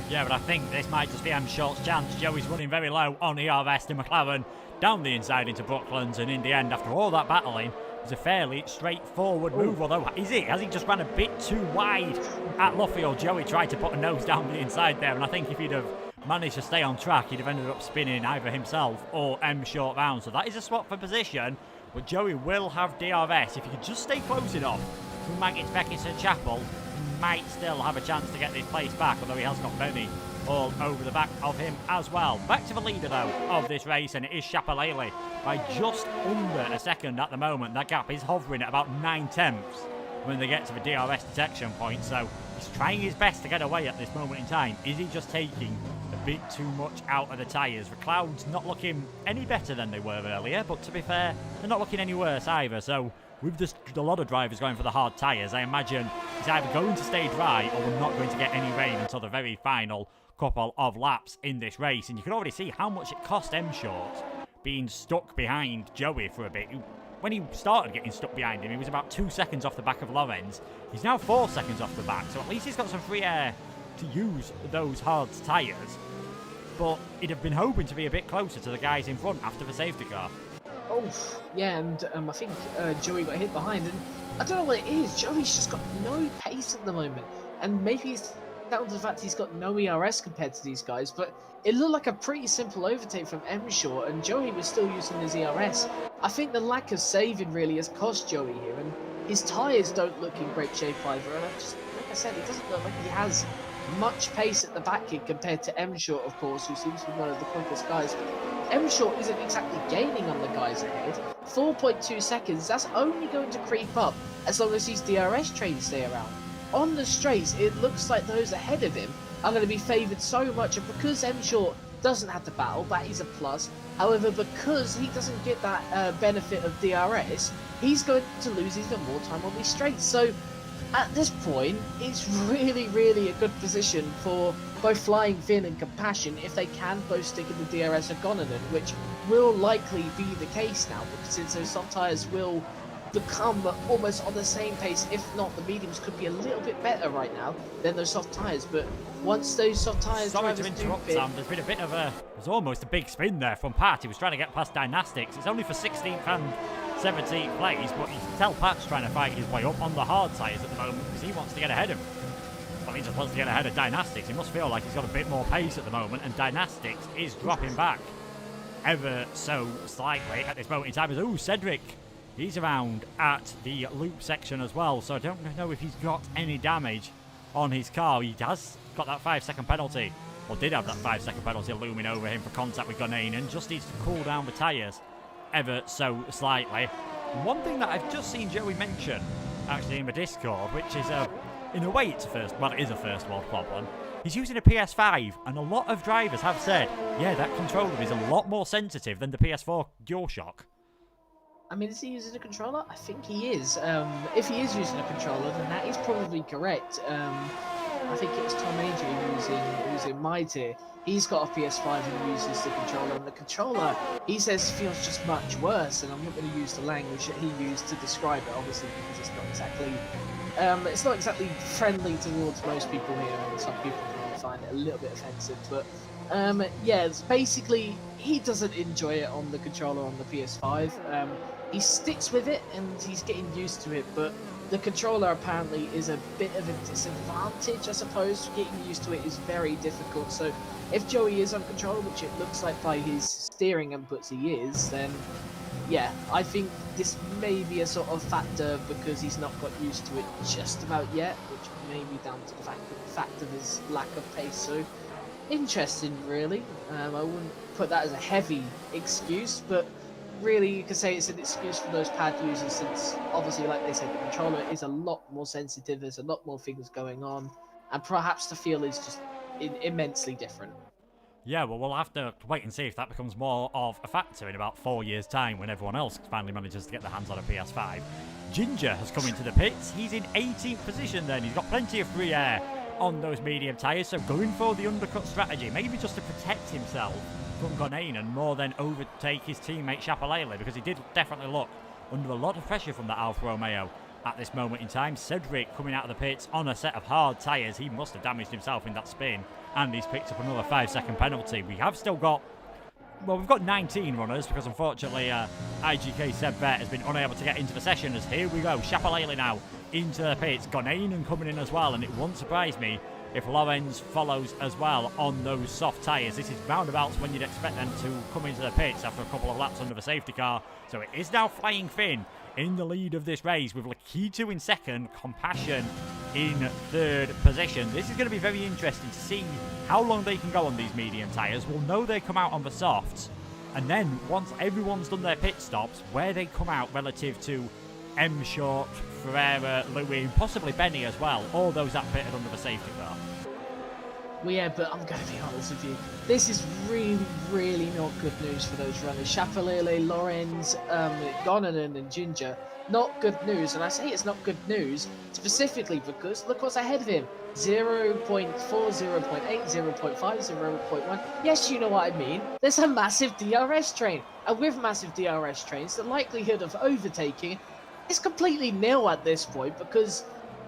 Yeah, but I think this might just be M Short's chance. Joey's running very low on ERS to McLaren, down the inside into Brooklands, and in the end, after all that battling, it's a fairly straightforward move. Although, has he just ran a bit too wide at Luffield? Joey tried to put a nose down the inside there, and I think if he'd have managed to stay on track, he'd have ended up spinning either himself or M Short round. So that is a swap for position, but Joey will have DRS. If he could just stay close enough from Maggett, Beckett and Chapel, he might still have a chance to get this place back, although he has got Benny all over the back of him as well. Back to the leader though of this race, and it is Chapelele by just under a second at the moment. That gap is hovering at about 9/10 when they get to the DRS detection point, so he's trying his best to get away at this moment in time. Is he just taking a bit too much out of the tyres? The clouds not looking any better than they were earlier, but to be fair, they're not looking any worse either. So with just a lot of drivers going for the hard tyres, I imagine it's either going to stay dry or we're not going to get any rain until the very final couple of laps in this race. And you can already see how much it cost M Short being stuck behind Joey for a bit. When he started getting stuck behind him, he was about 2 seconds off the back of Lorenz. He's now 4 seconds off the back, so at least he's got some free air to use those hard tyres. But he'd have been hoping to be a bit closer to the guys in front after the safety car. Oh, yeah, and I think Joey got hit behind, and I don't know what it is. Joey's just got no pace at the moment, and maybe it's down to the fact he's got no ERS compared to these guys, but it looked like a pretty simple overtake from M Short, and Joey was still using his ERS. I think the lack of saving really has cost Joey here, and his tyres don't look in great shape either, and like I said, it doesn't look like he has much pace at the back end compared to M Short, of course, who seems to be one of the quickest guys. M Short isn't exactly gaining on the guys ahead. 4.2 seconds, that's only going to creep up as long as these DRS trains stay around. On the straights, it looks like those ahead of him are going to be favoured so much, and because M Short doesn't have to battle, that is a plus. However, because he doesn't get that benefit of DRS, he's going to lose even more time on these straights. So at this point, it's really, really a good position for both Flying Finn and Compassion if they can both stick in the DRS of Gonainen, which will likely be the case now, because since those soft tyres will become almost on the same pace. If not, the mediums could be a little bit better right now than those soft tyres. But once those soft tyres Sorry to drivers do interrupt, fit, Sam. There's been a bit of a... There's almost a big spin there from Pat. He was trying to get past Dynastics. It's only for 16th and 17th place, but you can tell Pat's trying to fight his way up on the hard tyres at the moment because he wants to get ahead of him. Well, he just wants to get ahead of Dynastics. He must feel like he's got a bit more pace at the moment, and Dynastics is dropping back ever so slightly at this moment in time. Oh, Cedric, he's around at the loop section as well, so I don't know if he's got any damage on his car. He has got that 5-second penalty, or did have that 5-second penalty looming over him for contact with Gonainen. Just needs to cool down the tyres ever so slightly. One thing that I've just seen Joey mention, actually in the Discord, which is in a way it's a first, well, it is a first world problem. He's using a PS5, and a lot of drivers have said, yeah, that controller is a lot more sensitive than the PS4 DualShock. I mean, is he using a controller? I think he is. If he is using a controller, then that is probably correct. I think it was Tom Angel who's in my tier. He's got a PS5 and uses the controller, and the controller, he says, feels just much worse, and I'm not going to use the language that he used to describe it, obviously, because it's not exactly friendly towards most people here, and some people may find it a little bit offensive, but yeah, it's basically, he doesn't enjoy it on the controller on the PS5. He sticks with it, and he's getting used to it, but the controller apparently is a bit of a disadvantage, I suppose. Getting used to it is very difficult, so if Joey is on controller, which it looks like by his steering inputs he is, then yeah, I think this may be a sort of factor because he's not got used to it just about yet, which may be down to the fact of his lack of pace. So interesting, really. I wouldn't put that as a heavy excuse, but really you could say it's an excuse for those pad users, since obviously, like they said, the controller is a lot more sensitive, there's a lot more things going on, and perhaps the feel is just immensely different. Yeah, well, we'll have to wait and see if that becomes more of a factor in about 4 years' time when everyone else finally manages to get their hands on a PS5. Ginger has come into the pits. He's in 18th position then. He's got plenty of free air on those medium tyres, so going for the undercut strategy, maybe just to protect himself from Gonainen more than overtake his teammate Chapelele, because he did definitely look under a lot of pressure from that Alfa Romeo at this moment in time. Cedric coming out of the pits on a set of hard tyres. He must have damaged himself in that spin, and he's picked up another 5-second penalty. We have still got, well, we've got 19 runners, because unfortunately IGK Seb Vet has been unable to get into the session, as here we go, Chapelele now into the pits, Gonainen coming in as well, and it won't surprise me if Lorenz follows as well on those soft tyres. This is roundabouts when you'd expect them to come into the pits after a couple of laps under the safety car. So it is now Flying Finn in the lead of this race, with Lakitu in second, Compassion in third position. This is going to be very interesting to see how long they can go on these medium tyres. We'll know they come out on the softs, and then once everyone's done their pit stops, where they come out relative to M Short, Ferreira, Louis, and possibly Benny as well, all those that pitted under the safety car. Well, yeah, but I'm going to be honest with you. This is really, really not good news for those runners. Chapelele, Lorenz, Gonainen, and Ginger. Not good news. And I say it's not good news specifically because look what's ahead of him. 0.4, 0.8, 0.5, 0.1. Yes, you know what I mean. There's a massive DRS train. And with massive DRS trains, the likelihood of overtaking is completely nil at this point, because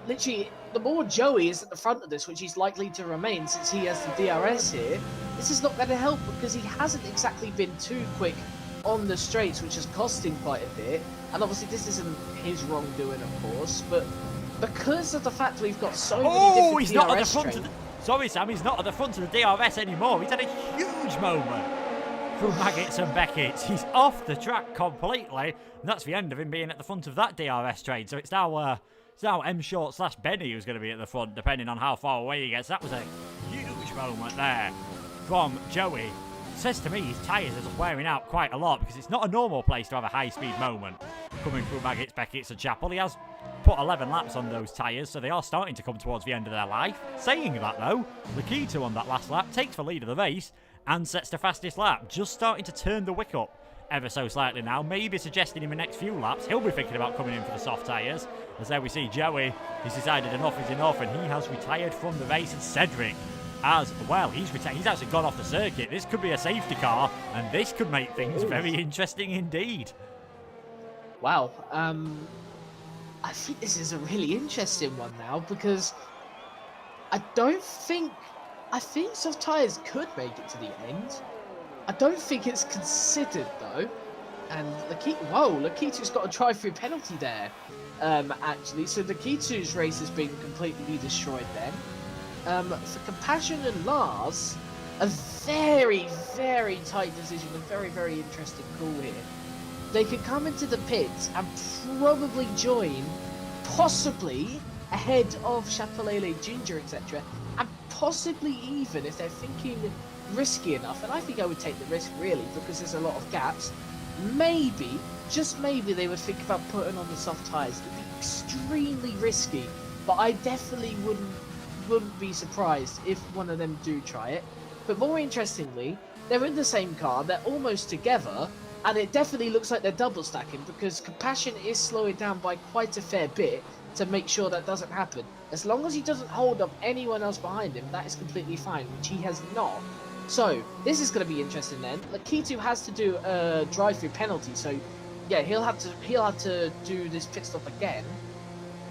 literally, the more Joey is at the front of this, which he's likely to remain since he has the DRS here, this is not going to help, because he hasn't exactly been too quick on the straights, which has cost him quite a bit. And obviously this isn't his wrongdoing, of course, but because of the fact we've got so many different he's DRS not at the front trains... Sorry, Sam, he's not at the front of the DRS anymore. He's had a huge moment through Maggots and Beckett's. He's off the track completely, and that's the end of him being at the front of that DRS train. So it's now M Short / Benny who's going to be at the front, depending on how far away he gets. That was a huge moment there from Joey. Says to me his tyres are just wearing out quite a lot, because it's not a normal place to have a high-speed moment coming through Maggots, Beckett's and Chapel. He has put 11 laps on those tyres, so they are starting to come towards the end of their life. Saying that, though, Lakitu on that last lap takes the lead of the race and sets the fastest lap, just starting to turn the wick up ever so slightly now, maybe suggesting in the next few laps he'll be thinking about coming in for the soft tyres. As there we see Joey, he's decided enough is enough, and he has retired from the race, and Cedric as well. He's actually gone off the circuit. This could be a safety car, and this could make things very interesting indeed. Wow. I think this is a really interesting one now because I don't think. I think soft tyres could make it to the end. I don't think it's considered though. And Lakitu's got a drive-through penalty there. Actually, so Lakitu's race has been completely destroyed then. For Compassion and Lars, a very, very tight decision, a very, very interesting call here. They could come into the pits and probably join, possibly ahead of Chapelele, Ginger, etc. And possibly even, if they're thinking risky enough, and I think I would take the risk really, because there's a lot of gaps, maybe, just maybe they would think about putting on the soft tyres. It'd be extremely risky, but I definitely wouldn't be surprised if one of them do try it. But more interestingly, they're in the same car, they're almost together, and it definitely looks like they're double stacking because Compassion is slowing down by quite a fair bit to make sure that doesn't happen. As long as he doesn't hold up anyone else behind him, that is completely fine, which he has not. So, this is going to be interesting then. Lakitu has to do a drive-through penalty, so yeah, he'll have to do this pit stop again.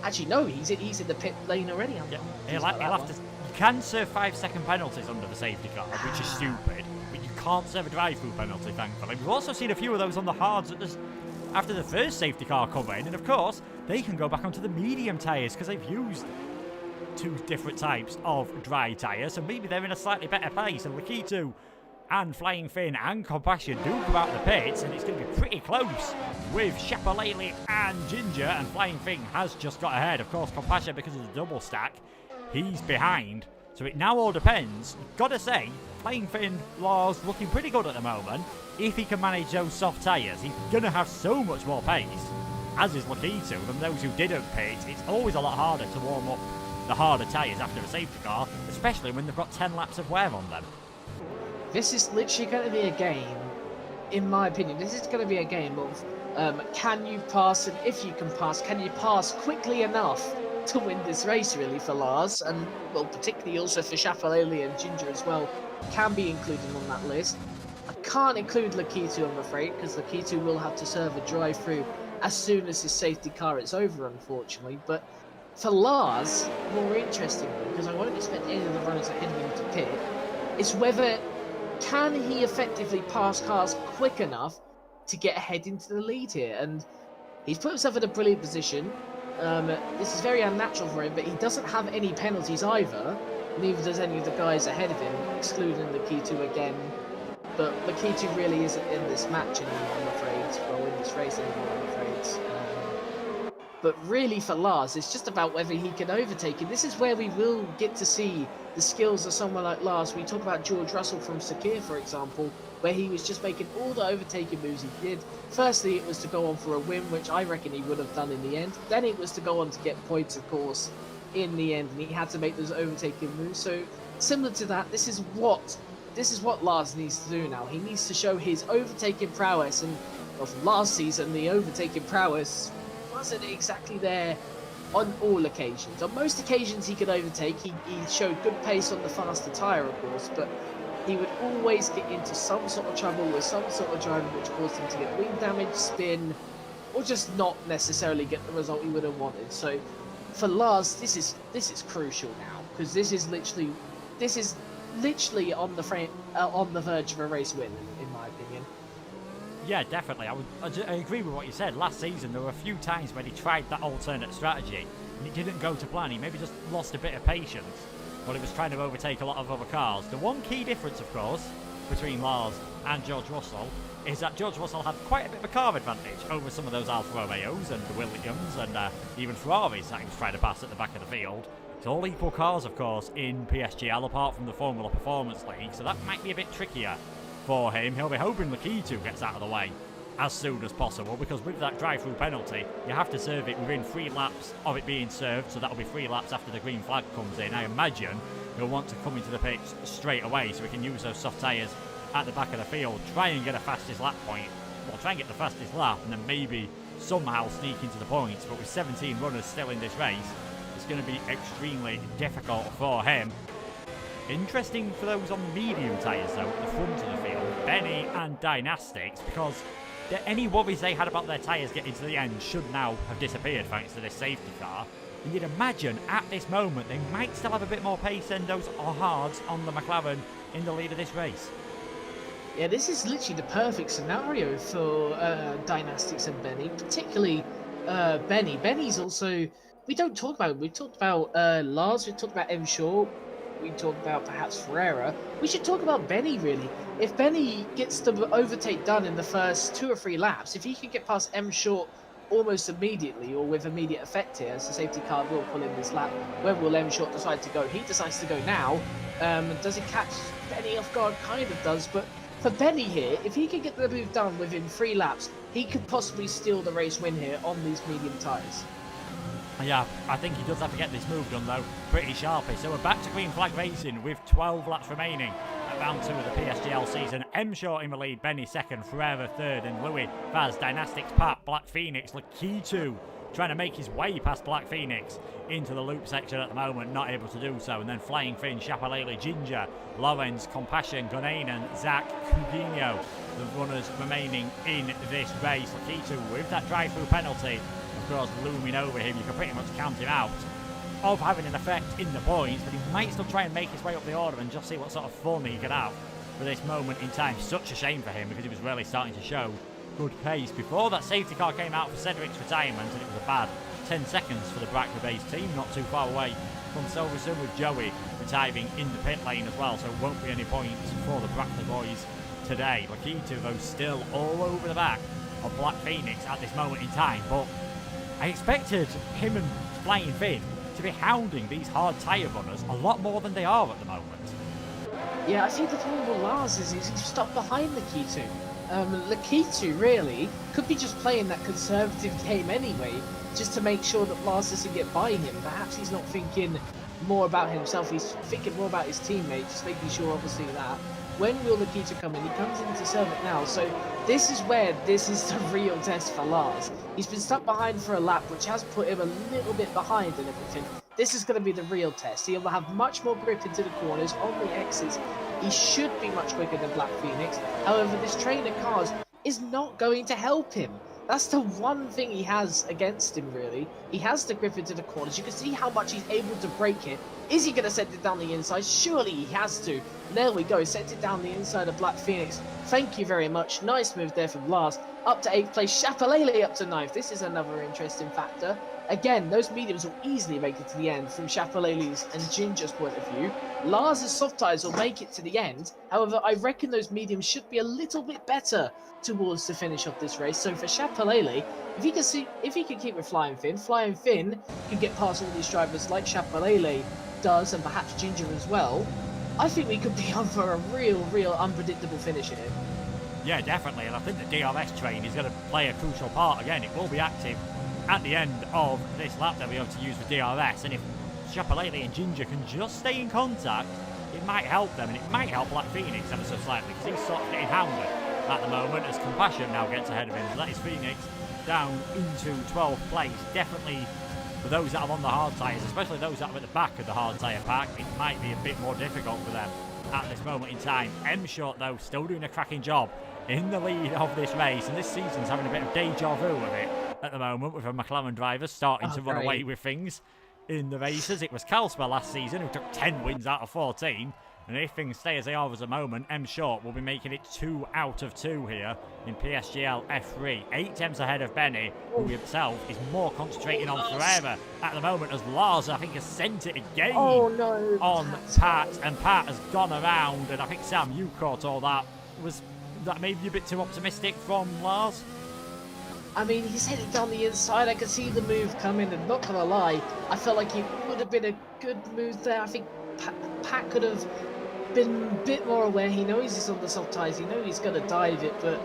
Actually, no, he's in the pit lane already. Yeah, he'll have to. You can serve 5-second penalties under the safety car, which is stupid, but you can't serve a drive-through penalty, thankfully. We've also seen a few of those on the hards after the first safety car come in, and of course, they can go back onto the medium tyres because they've used 2 different types of dry tyres, so maybe they're in a slightly better place. And Lakitu and Flying Finn and Compassion do go out of the pits, and it's going to be pretty close with Chapelele and Ginger, and Flying Finn has just got ahead. Of course, Compassion, because of the double stack, he's behind. So it now all depends. Gotta say, Flying Finn, Lars, looking pretty good at the moment. If he can manage those soft tyres, he's going to have so much more pace, as is Lakitu, than those who didn't pit. It's always a lot harder to warm up the harder tyres after a safety car, especially when they've got 10 laps of wear on them. This is literally going to be a game, in my opinion, this is going to be a game of can you pass, and if you can you pass quickly enough to win this race really for Lars, and well, particularly also for Chapelele and Ginger as well, can be included on that list. I can't include Lakitu, I'm afraid, because Lakitu will have to serve a drive-through as soon as his safety car is over, unfortunately, but for Lars, more interestingly, because I won't expect any of the runners ahead of him to pit, is whether can he effectively pass cars quick enough to get ahead into the lead here. And he's put himself in a brilliant position. This is very unnatural for him, but he doesn't have any penalties either. Neither does any of the guys ahead of him, excluding Lakitu again. But Lakitu really isn't in this match anymore, I'm afraid. Well, in this race anymore, I'm afraid. But really for Lars, it's just about whether he can overtake him. This is where we will get to see the skills of someone like Lars. We talk about George Russell from Sakir, for example, where he was just making all the overtaking moves he did. Firstly, it was to go on for a win, which I reckon he would have done in the end. Then it was to go on to get points, of course, in the end, and he had to make those overtaking moves. So similar to that, this is what Lars needs to do now. He needs to show his overtaking prowess, and well, from last season, the overtaking prowess wasn't exactly there on all occasions. On most occasions he could overtake, he showed good pace on the faster tyre, of course, but he would always get into some sort of trouble with some sort of driver which caused him to get wing damage, spin, or just not necessarily get the result he would have wanted. So for Lars, this is crucial now, because this is literally on the verge of a race win, in my opinion. Yeah, definitely. I agree with what you said. Last season, there were a few times when he tried that alternate strategy, and it didn't go to plan. He maybe just lost a bit of patience while he was trying to overtake a lot of other cars. The one key difference, of course, between Lars and George Russell is that George Russell had quite a bit of a car advantage over some of those Alfa Romeos and the Williams and even Ferraris that he was trying to pass at the back of the field. It's all equal cars, of course, in PSGL, apart from the Formula Performance League, so that might be a bit trickier for him. He'll be hoping Lakitu gets out of the way as soon as possible, because with that drive-through penalty, you have to serve it within 3 laps of it being served, so that'll be 3 laps after the green flag comes in. I imagine he'll want to come into the pits straight away so he can use those soft tyres at the back of the field, try and get a fastest lap point, well, try and get the fastest lap, and then maybe somehow sneak into the points. But with 17 runners still in this race, it's going to be extremely difficult for him. Interesting for those on medium tyres though, at the front of the field, Benny and Dynastics, because any worries they had about their tyres getting to the end should now have disappeared thanks to this safety car. And you'd imagine at this moment they might still have a bit more pace than those hards on the McLaren in the lead of this race. Yeah, this is literally the perfect scenario for Dynastics and Benny, particularly Benny. Benny's also, we don't talk about him. We've talked about Lars, we've talked about M. Shaw, we talked about perhaps Ferreira. We should talk about Benny, really. If Benny gets the overtake done in the first 2 or 3 laps, if he can get past M. Shaw almost immediately or with immediate effect here, as the safety car will pull in this lap, where will M. Shaw decide to go? He decides to go now. Does it catch Benny off guard? Kind of does, but for Benny here, if he can get the move done within 3 laps, he could possibly steal the race win here on these medium tyres. Yeah, I think he does have to get this move done though, pretty sharply. So we're back to green flag racing with 12 laps remaining at round 2 of the PSGL season. M. Short in the lead, Benny second, Ferreira third, and Louis, Vaz, Dynastics, Pat, Black Phoenix, Lakitu trying to make his way past Black Phoenix into the loop section at the moment, not able to do so. And then Flying Finn, Chapalele, Ginger, Lorenz, Compassion, Gunainen, Zach, Coutinho, the runners remaining in this race. Lakitu with that drive-through penalty, of course, looming over him. You can pretty much count him out of having an effect in the points, but he might still try and make his way up the order and just see what sort of fun he can have for this moment in time. Such a shame for him because he was really starting to show good pace before that safety car came out for Cedric's retirement, and it was a bad 10 seconds for the Brackley-based team, not too far away from Silverstone, with Joey retiring in the pit lane as well, so it won't be any points for the Brackley boys today. Lakitu, though, still all over the back of Black Phoenix at this moment in time, but I expected him and Flying Finn to be hounding these hard tyre runners a lot more than they are at the moment. Yeah, I think the problem with Lars is he's stuck behind Lakitu. Lakitu really could be just playing that conservative game anyway, just to make sure that Lars doesn't get by him. Perhaps he's not thinking more about himself, he's thinking more about his teammate, just making sure obviously that when will Lakitu come in? He comes in to serve it now, so this is where this is the real test for Lars. He's been stuck behind for a lap, which has put him a little bit behind and everything. This is going to be the real test. He'll have much more grip into the corners, on the exits. He should be much quicker than Black Phoenix. However, this train of cars is not going to help him. That's the one thing he has against him, really. He has the grip into the corners. You can see how much he's able to break it. Is he going to send it down the inside? Surely he has to. There we go. Sent it down the inside of Black Phoenix. Thank you very much. Nice move there from Lars. Up to 8th place. Chapalele up to 9th. This is another interesting factor. Again, those mediums will easily make it to the end from Chapalele's and Ginger's point of view. Lars' soft tyres will make it to the end. However, I reckon those mediums should be a little bit better towards the finish of this race. So for Chapalele, if he can keep with Flying Finn can get past all these drivers like Chapalele does, and perhaps Ginger as well. I think we could be on for a real unpredictable finish here. Yeah, definitely, and I think the DRS train is going to play a crucial part again. It will be active at the end of this lap that we have to use for DRS, and if Chapalele and Ginger can just stay in contact, it might help them, and it might help Black Phoenix ever so slightly, because he's sort of getting hounded at the moment as Compassion now gets ahead of him. So that is Phoenix down into 12th place. Definitely for those that are on the hard tyres, especially those that are at the back of the hard tyre pack, it might be a bit more difficult for them at this moment in time. M Short, though, still doing a cracking job in the lead of this race, and this season's having a bit of deja vu with it at the moment, with a McLaren driver starting to run away with things in the races. It was Kalsper last season who took 10 wins out of 14, and if things stay as they are at the moment, M Short will be making it 2 out of 2 here in PSGL F3. 8 temps ahead of Benny, who himself is more concentrating on Ferreira at the moment, as Lars, I think, has sent it again on Pat, and Pat has gone around, and I think, Sam, you caught all that. Was that maybe a bit too optimistic from Lars? I mean, he's headed down the inside. I could see the move coming, and not gonna lie, I felt like it would have been a good move there. I think Pat could have been a bit more aware. He knows he's on the soft tyres. He knows he's gonna dive it, but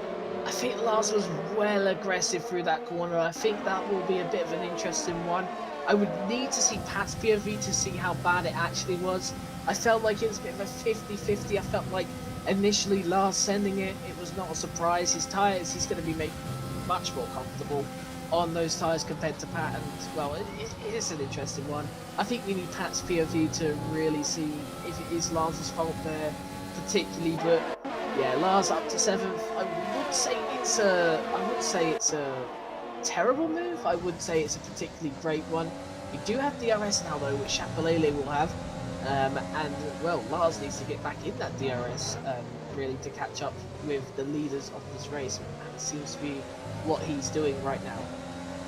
I think Lars was well aggressive through that corner. I think that will be a bit of an interesting one. I would need to see Pat's POV to see how bad it actually was. I felt like it was a bit of a 50-50. I felt like initially Lars sending it was not a surprise. His tyres, he's going to be making much more comfortable on those tyres compared to Pat, and well, it is an interesting one. I think we need Pat's POV to really see if it is Lars' fault there particularly, but yeah, Lars up to 7th. I would wouldn't say it's a terrible move. I would say it's a particularly great one. We do have DRS now though, which Chapelele will have, and well, Lars needs to get back in that DRS really to catch up with the leaders of this race. That seems to be what he's doing right now.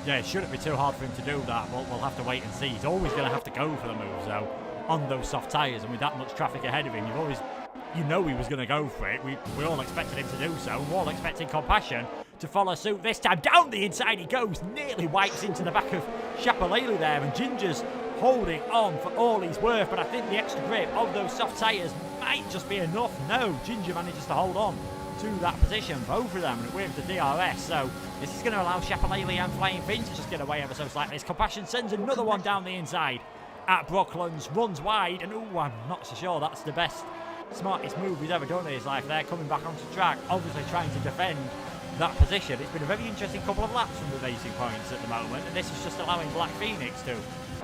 Yeah, it shouldn't be too hard for him to do that, but we'll have to wait and see. He's always going to have to go for the moves though on those soft tyres, and with that much traffic ahead of him, you know he was going to go for it. We all expected him to do so, and we're all expecting Compassion to follow suit this time. Down the inside he goes, nearly wipes into the back of Chapelele there, and Ginger's holding on for all he's worth, but I think the extra grip of those soft tyres might just be enough. No, Ginger manages to hold on to that position, both of them, and with the DRS, so this is going to allow Chapelele and Flying Finn to just get away ever so slightly. Compassion sends another one down the inside at Brooklands, runs wide, and ooh, I'm not so sure that's the smartest move he's ever done in his life there, coming back onto track, obviously trying to defend that position. It's been a very interesting couple of laps from the racing points at the moment, and this is just allowing Black Phoenix to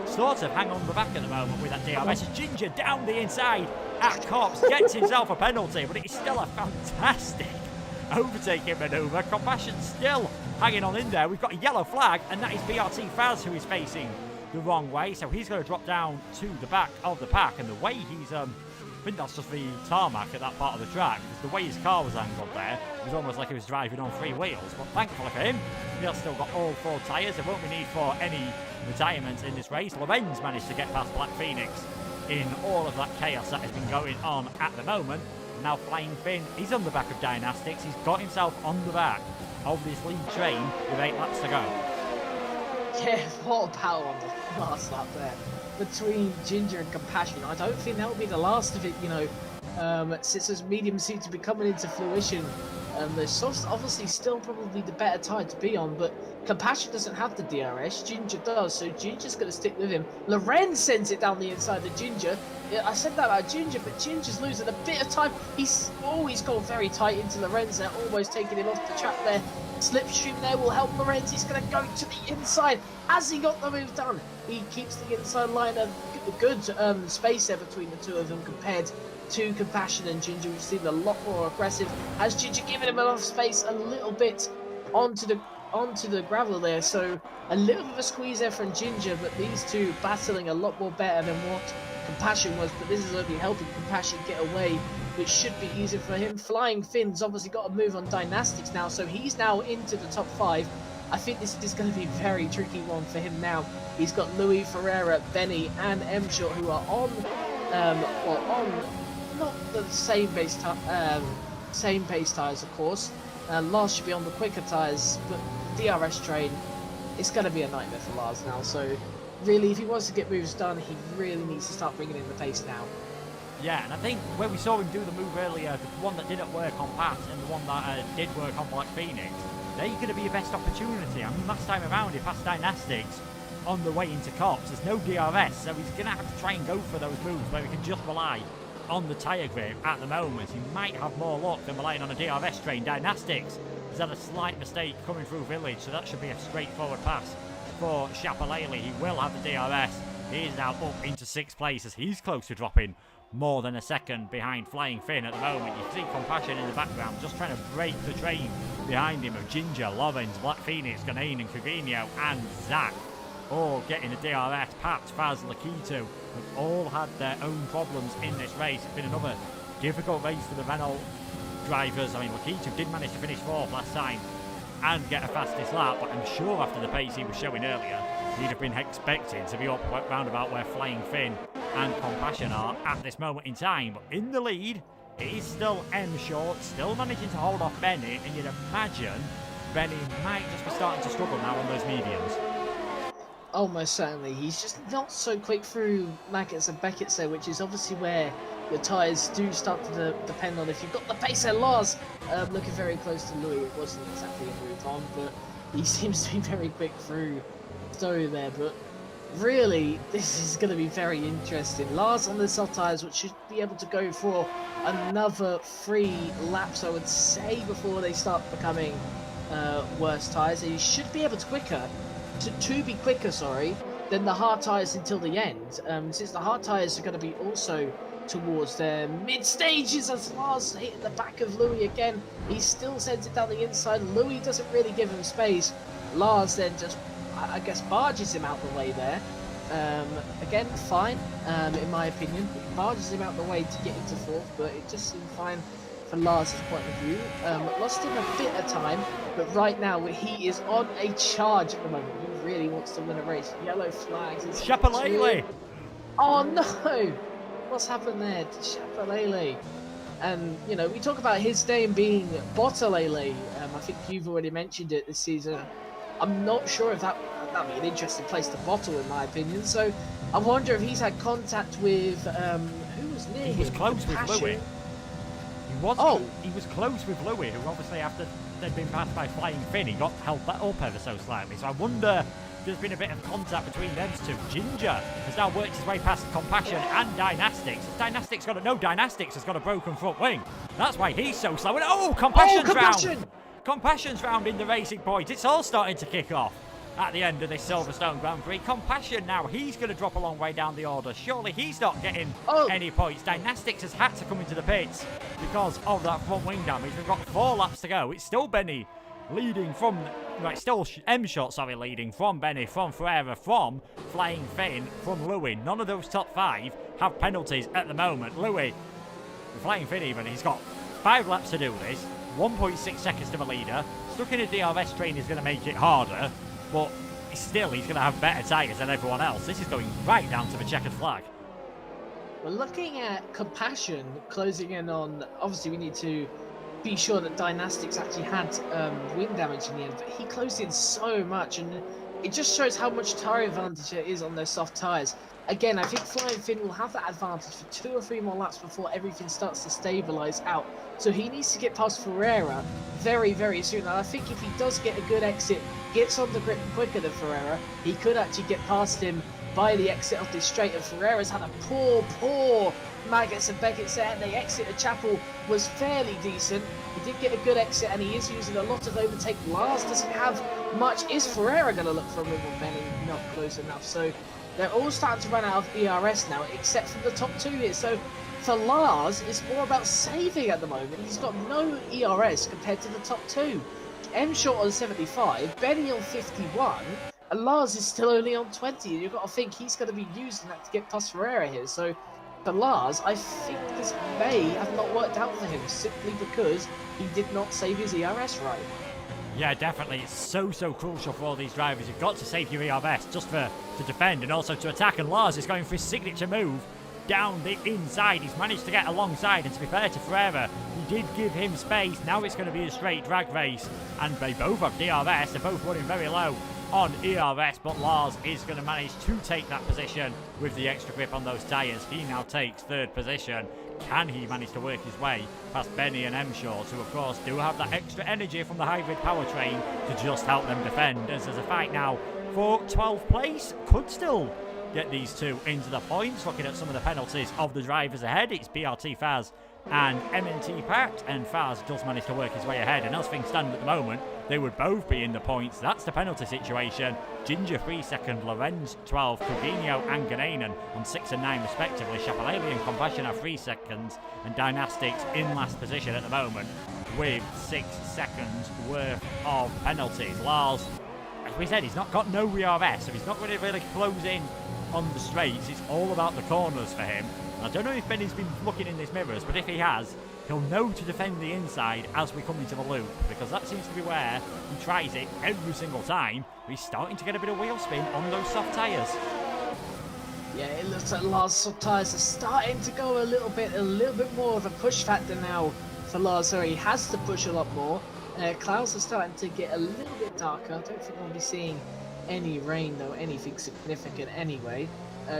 sort of hang on the back at the moment with that DRS. Ginger down the inside at Cops, gets himself a penalty, but it's still a fantastic overtaking manoeuvre. Compassion still hanging on in there. We've got a yellow flag, and that is BRT Faz who is facing the wrong way, so he's going to drop down to the back of the pack, and the way he's I think that's just the tarmac at that part of the track, because the way his car was angled there, it was almost like he was driving on three wheels. But thankfully for him, he's still got all four tyres. There won't be need for any retirements in this race. Lorenz managed to get past Black Phoenix in all of that chaos that has been going on at the moment. Now Flying Finn, he's on the back of Dynastics. He's got himself on the back of this lead train with 8 laps to go. Yeah, what a power on the last lap there between Ginger and Compassion. I don't think that will be the last of it, you know, since those mediums seem to be coming into fruition. The softs obviously still probably the better tire to be on, but Compassion doesn't have the DRS, Ginger does, so Ginger's going to stick with him. Lorenz sends it down the inside of Ginger. I said that about Ginger, but Ginger's losing a bit of time. He's always gone very tight into Lorenz there, almost taking him off the track there. Slipstream there will help Lorenz. He's going to go to the inside. Has he got the move done? He keeps the inside line of good space there between the two of them compared to Compassion and Ginger, which seemed a lot more aggressive. Has Ginger given him enough space a little bit onto the gravel there? So a little bit of a squeeze there from Ginger, but these two battling a lot more better than what Compassion was. But this is only helping Compassion get away, which should be easier for him. Flying Finn's obviously got a move on Dynastics now, so he's now into the top 5. I think this is going to be a very tricky one for him now. He's got Louis, Ferreira, Benny, and M-Shot who are on not the same pace tyres, of course. Lars should be on the quicker tyres, but DRS train, it's going to be a nightmare for Lars now. So really, if he wants to get moves done, he really needs to start bringing in the pace now. Yeah, and I think when we saw him do the move earlier, the one that didn't work on Pat and the one that did work on Black Phoenix, they're going to be your best opportunity. I mean, last time around he passed Dynastics on the way into Cops. There's no DRS, so he's going to have to try and go for those moves where he can just rely on the tyre grip at the moment. He might have more luck than relying on a DRS train. Dynastics has had a slight mistake coming through Village, so that should be a straightforward pass for Chapelele. He will have the DRS. He is now up into 6th place as he's close to dropping more than a second behind Flying Finn at the moment. You see Compassion in the background just trying to break the train behind him of Ginger, Lorenz, Black Phoenix, Ganane and Cugino and Zach all getting the DRS. Pat, Faz, Lakitu have all had their own problems in this race. It's been another difficult race for the Renault drivers. I mean, Lakitu did manage to finish 4th last time and get a fastest lap, but I'm sure after the pace he was showing earlier, he'd have been expecting to be up round about where Flying Finn and Compassion are at this moment in time. But in the lead, it is still M-Short, still managing to hold off Benny, and you'd imagine Benny might just be starting to struggle now on those mediums. Almost certainly. He's just not so quick through Maggots and Beckett's there, which is obviously where your tyres do start to depend on if you've got the pace there. Lars looking very close to Louis. It wasn't exactly a move on, but he seems to be very quick through Stowe there. But really, this is going to be very interesting. Lars on the soft tyres, which should be able to go for another 3 laps, I would say, before they start becoming worse tyres. He should be able to be quicker, than the hard tyres until the end. Since the hard tyres are going to be also towards their mid stages as Lars hitting the back of Louis again. He still sends it down the inside. Louis doesn't really give him space. Lars then just, I guess, barges him out the way there. Again, fine, in my opinion. He barges him out the way to get into fourth, but it just seemed fine from Lars' point of view. Lost him a bit of time, but right now he is on a charge at the moment. He really wants to win a race. Yellow flags. Shapalele! Oh no! What's happened there to Shapalele? And, you know, we talk about his name being Bottalele. I think you've already mentioned it this season. I'm not sure if that'd be an interesting place to bottle, in my opinion. So I wonder if he's had contact with who was near him. He was close with Louis. He was close with Louis, who obviously after they'd been passed by Flying Finn, he got held that up ever so slightly. So I wonder if there's been a bit of contact between them two. Ginger has now worked his way past Compassion and Dynastics. Dynastics has got a broken front wing. That's why he's so slow. And Compassion's round. Compassion's round in the racing points. It's all starting to kick off at the end of this Silverstone Grand Prix. Compassion now, he's going to drop a long way down the order. Surely he's not getting any points. Dynastics has had to come into the pits because of that front wing damage. We've got 4 laps to go. It's still Benny leading from, still M-Shot, leading from Benny, from Ferreira, from Flying Finn, from Louis. None of those top 5 have penalties at the moment. Louis, Flying Finn even, he's got 5 laps to do this. 1.6 seconds to the leader. Stuck in a DRS train is going to make it harder, but still he's going to have better tyres than everyone else. This is going right down to the checkered flag. We're looking at Compassion closing in on, obviously we need to be sure that Dynastics actually had wing damage in the end, but he closed in so much, and it just shows how much tyre advantage there is on those soft tyres. Again, I think Flying Finn will have that advantage for 2 or 3 more laps before everything starts to stabilise out. So he needs to get past Ferreira very, very soon. And I think if he does get a good exit, gets on the grip quicker than Ferreira, he could actually get past him by the exit of this straight. And Ferreira's had a poor Maggots and Beckett's there. And the exit of Chapel was fairly decent. He did get a good exit, and he is using a lot of overtake. Lars doesn't have much. Is Ferreira going to look for a move on Benny? Not close enough. So they're all starting to run out of ERS now, except for the top 2 here. So for Lars, it's more about saving at the moment. He's got no ERS compared to the top 2. M-Shot on 75, Benny on 51, and Lars is still only on 20. You've got to think he's going to be using that to get past Ferreira here. So for Lars, I think this may have not worked out for him simply because he did not save his ERS right. Yeah, definitely. It's so crucial for all these drivers. You've got to save your ERS just to defend and also to attack. And Lars is going for his signature move down the inside. He's managed to get alongside, and to be fair to Ferreira, he did give him space. Now it's going to be a straight drag race, and they both have DRS. They're both running very low on ERS, but Lars is going to manage to take that position with the extra grip on those tyres. He now takes 3rd position. Can he manage to work his way past Benny and M-Short, who of course do have that extra energy from the hybrid powertrain to just help them defend, as there's a fight now for 12th place. Could still get these two into the points. Looking at some of the penalties of the drivers ahead, it's BRT Faz and MNT Pact, and Faz does manage to work his way ahead, and as things stand at the moment, they would both be in the points. That's the penalty situation. Ginger 3 second, Lorenz 12, Coutinho and Gananen on 6 and 9 respectively. Shapalele and Compassion are 3 seconds, and Dynastics in last position at the moment with 6 seconds worth of penalties. Lars, as we said, he's not got no ERS, so he's not going to really close in on the straights. It's all about the corners for him. I don't know if Benny's been looking in his mirrors, but if he has, he'll know to defend the inside as we come into the loop, because that seems to be where he tries it every single time. He's starting to get a bit of wheel spin on those soft tyres. Yeah, it looks like Lars' soft tyres are starting to go a little bit more of a push factor now for Lars, so he has to push a lot more. Clouds are starting to get a little bit darker. I don't think we'll be seeing any rain though, anything significant anyway.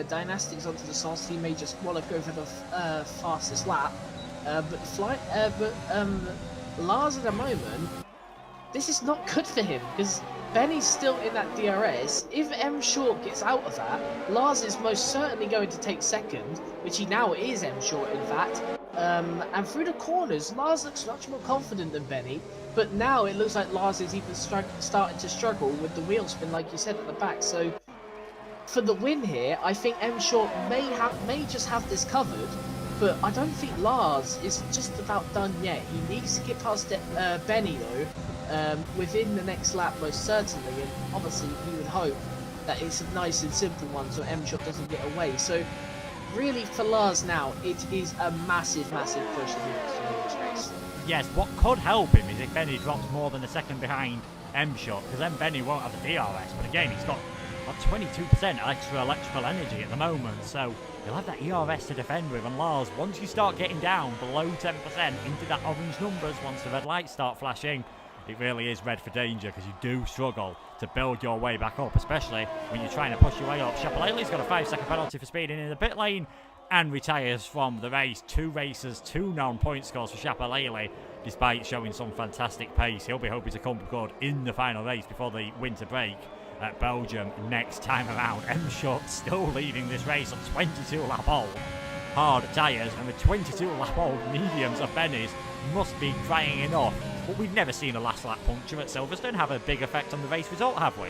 Dynastics onto the sauce, he may just want to go for the fastest lap. But Lars at the moment, this is not good for him because Benny's still in that DRS. If M Short gets out of that, Lars is most certainly going to take 2nd, which he now is M Short in fact. And through the corners, Lars looks much more confident than Benny, but now it looks like Lars is even starting to struggle with the wheel spin, like you said, at the back. So for the win here, I think M Short may just have this covered, but I don't think Lars is just about done yet. He needs to get past Benny though, within the next lap most certainly, and obviously we would hope that it's a nice and simple one so M-Shot doesn't get away. So really for Lars now, it is a massive, massive push if he wants to win this race. Yes, what could help him is if Benny drops more than a second behind M-Shot, because then Benny won't have the DRS, but again, he's got 22% extra electrical energy at the moment, so he'll have that ERS to defend with. And Lars, once you start getting down below 10% into that orange numbers, once the red lights start flashing, it really is red for danger, because you do struggle to build your way back up, especially when you're trying to push your way up. Chapelele's got a 5-second penalty for speeding in the pit lane and retires from the race. 2 races, 2 non-point scores for Chapelele, despite showing some fantastic pace. He'll be hoping to come good in the final race before the winter break at Belgium next time around. M-Shot still leading this race on 22 lap old hard tyres, and the 22 lap old mediums of Benny's must be crying enough. But we've never seen a last lap puncture at Silverstone have a big effect on the race result, have we?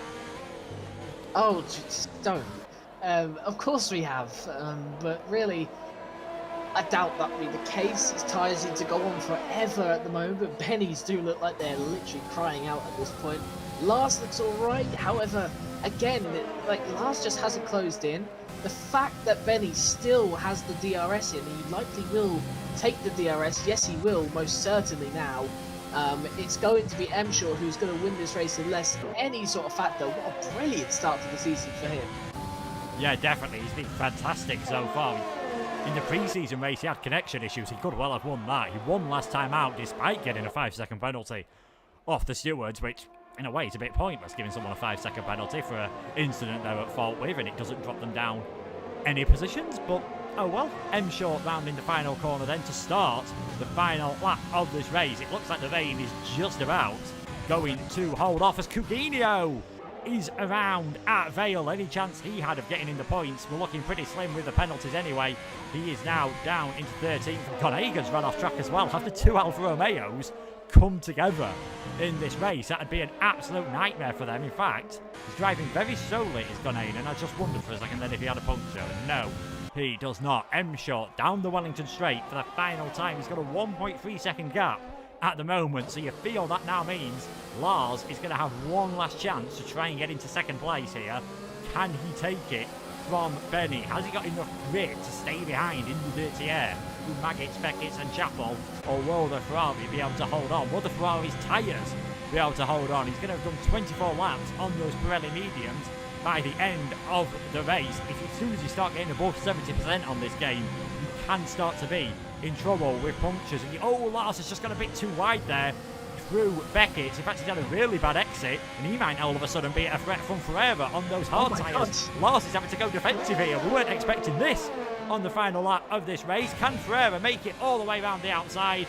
Oh, just don't. Of course we have, but really, I doubt that will be the case. His tyres need to go on forever at the moment, but Benny's do look like they're literally crying out at this point. Lars looks alright, however, again, Lars just hasn't closed in. The fact that Benny still has the DRS in, he likely will take the DRS. Yes, he will, most certainly now. It's going to be M-Shot who's going to win this race unless any sort of factor. What a brilliant start to the season for him. Yeah, definitely. He's been fantastic so far. In the pre-season race, he had connection issues. He could well have won that. He won last time out despite getting a 5-second penalty off the stewards, which in a way it's a bit pointless giving someone a 5-second penalty for an incident they're at fault with, and it doesn't drop them down any positions. But oh well. M-Short rounding the final corner then to start the final lap of this race. It looks like the rain is just about going to hold off as Coutinho is around at Vale. Any chance he had of getting in the points were looking pretty slim with the penalties anyway. He is now down into 13th. Con Egan's run off track as well. Have the 2 Alfa Romeos come together in this race? That would be an absolute nightmare for them. In fact, he's driving very slowly, is Con Egan. I just wondered for a second then if he had a puncture. No, he does not. M-Short down the Wellington Straight for the final time. He's got a 1.3 second gap at the moment, so you feel that now means Lars is going to have one last chance to try and get into second place here. Can he take it from Benny? Has he got enough grit to stay behind in the dirty air with Maggots, Beckett and Chapel, or will the Ferrari be able to hold on? Will the Ferrari's tyres be able to hold on? He's going to have done 24 laps on those Pirelli mediums by the end of the race. As soon as you start getting above 70% on this game, you can start to be in trouble with punctures. And Lars has just gone a bit too wide there through Beckett. In fact, he's had a really bad exit, and he might all of a sudden be a threat from Ferreira on those hard tyres. Lars is having to go defensive here. We weren't expecting this on the final lap of this race. Can Ferreira make it all the way around the outside?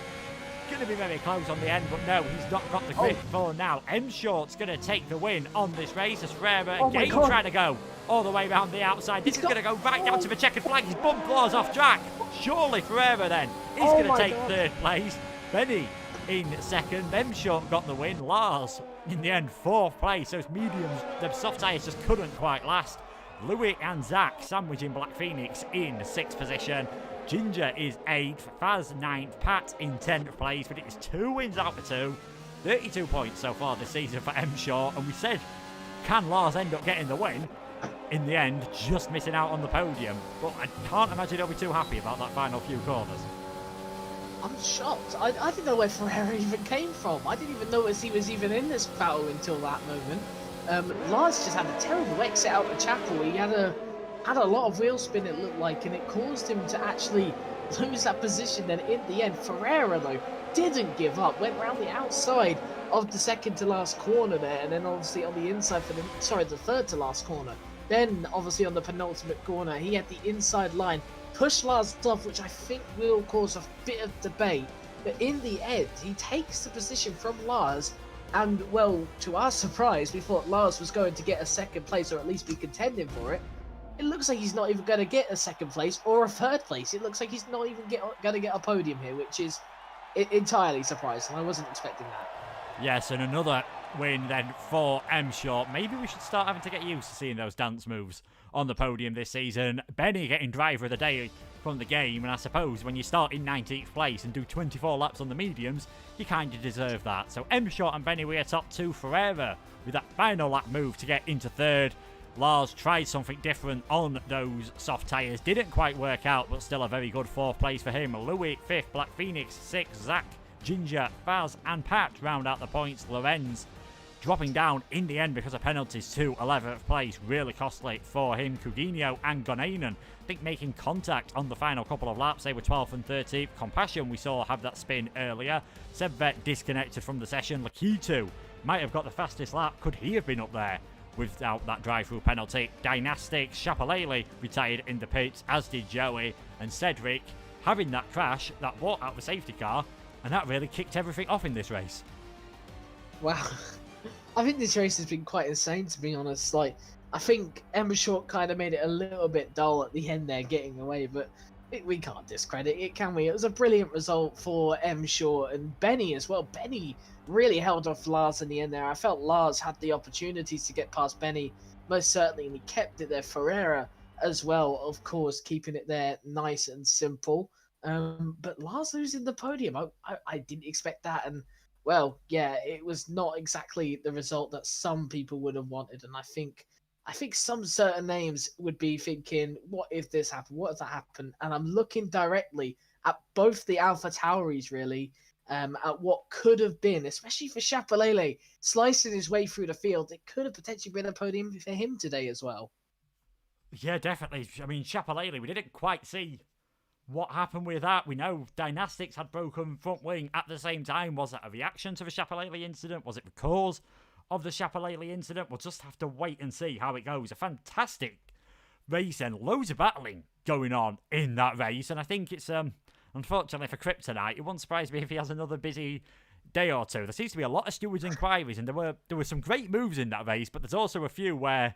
Going to be very close on the end, but no, he's not got the grip for now. M-Short's going to take the win on this race as Ferreira again trying to go all the way around the outside. This is going to go right down to the checkered flag. He's bumped Lars off track. Surely Ferreira then is going to take third place. Benny in second. M-Short got the win. Lars in the end fourth place. Those mediums, the soft tyres just couldn't quite last. Louis and Zach sandwiching Black Phoenix in 6th position. Ginger is 8th, Faz 9th, Pat in 10th place, but it is 2 wins out of 2. 32 points so far this season for M-Short, and we said, can Lars end up getting the win? In the end, just missing out on the podium. But I can't imagine he'll be too happy about that final few corners. I'm shocked. I didn't know where Ferreira even came from. I didn't even notice he was even in this battle until that moment. Lars just had a terrible exit out of Chapel. He had a lot of wheel spin, it looked like, and it caused him to actually lose that position. Then in the end, Ferreira though didn't give up, went round the outside of the second to last corner there, and then obviously on the inside for the third to last corner. Then obviously on the penultimate corner, he had the inside line, pushed Lars off, which I think will cause a bit of debate. But in the end, he takes the position from Lars, and well, to our surprise, we thought Lars was going to get a second place or at least be contending for it. It looks like he's not even going to get a second place or a third place. It looks like he's not even going to get a podium here, which is entirely surprising. I wasn't expecting that. Yes, and another win then for M Short. Maybe we should start having to get used to seeing those dance moves on the podium this season. Benny getting driver of the day from the game, and I suppose when you start in 19th place and do 24 laps on the mediums, you kind of deserve that. So M Short and Benny Weir top two. Ferreira with that final lap move to get into third. Lars tried something different on those soft tyres. Didn't quite work out, but still a very good fourth place for him. Louis, fifth. Black Phoenix, sixth. Zach, Ginger, Baz and Pat round out the points. Lorenz dropping down in the end because of penalties to 11th place. Really costly for him. Coutinho and Gonainen, I think, making contact on the final couple of laps. They were 12th and 13th. Compassion, we saw have that spin earlier. Sebvet disconnected from the session. Lakitu might have got the fastest lap. Could he have been up there without that drive-through penalty? Dynastics, Chapalele retired in the pits, as did Joey, and Cedric having that crash that brought out the safety car, and that really kicked everything off in this race. Wow. I think this race has been quite insane, to be honest. Like, I think Emma Short kind of made it a little bit dull at the end there, getting away, but we can't discredit it, can we? It was a brilliant result for M Short and Benny as well. Benny really held off Lars in the end there. I felt Lars had the opportunities to get past Benny, most certainly, and he kept it there. Ferreira as well, of course, keeping it there nice and simple. But Lars losing the podium, I didn't expect that, and well, yeah, it was not exactly the result that some people would have wanted, and I think some certain names would be thinking, what if this happened? What if that happened? And I'm looking directly at both the Alpha Tauris, really, at what could have been, especially for Chapalele, slicing his way through the field. It could have potentially been a podium for him today as well. Yeah, definitely. I mean, Chapalele, we didn't quite see what happened with that. We know Dynastics had broken front wing at the same time. Was that a reaction to the Chapalele incident? Was it the cause of the Chapalele incident? We'll just have to wait and see how it goes. A fantastic race and loads of battling going on in that race. And I think it's, unfortunately for Kryptonite, it wouldn't surprise me if he has another busy day or two. There seems to be a lot of stewards' inquiries, and there were some great moves in that race, but there's also a few where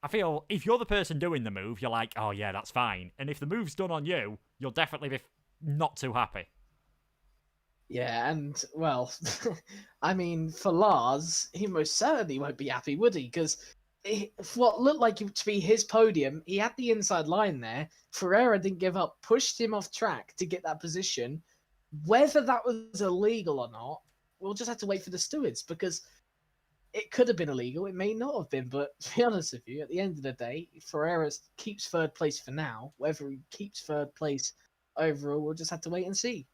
I feel if you're the person doing the move, you're like, oh yeah, that's fine. And if the move's done on you, you'll definitely be not too happy. Yeah, and, well, I mean, for Lars, he most certainly won't be happy, would he? Because what looked like to be his podium, he had the inside line there. Ferreira didn't give up, pushed him off track to get that position. Whether that was illegal or not, we'll just have to wait for the stewards, because it could have been illegal. It may not have been, but to be honest with you, at the end of the day, Ferreira keeps third place for now. Whether he keeps third place overall, we'll just have to wait and see.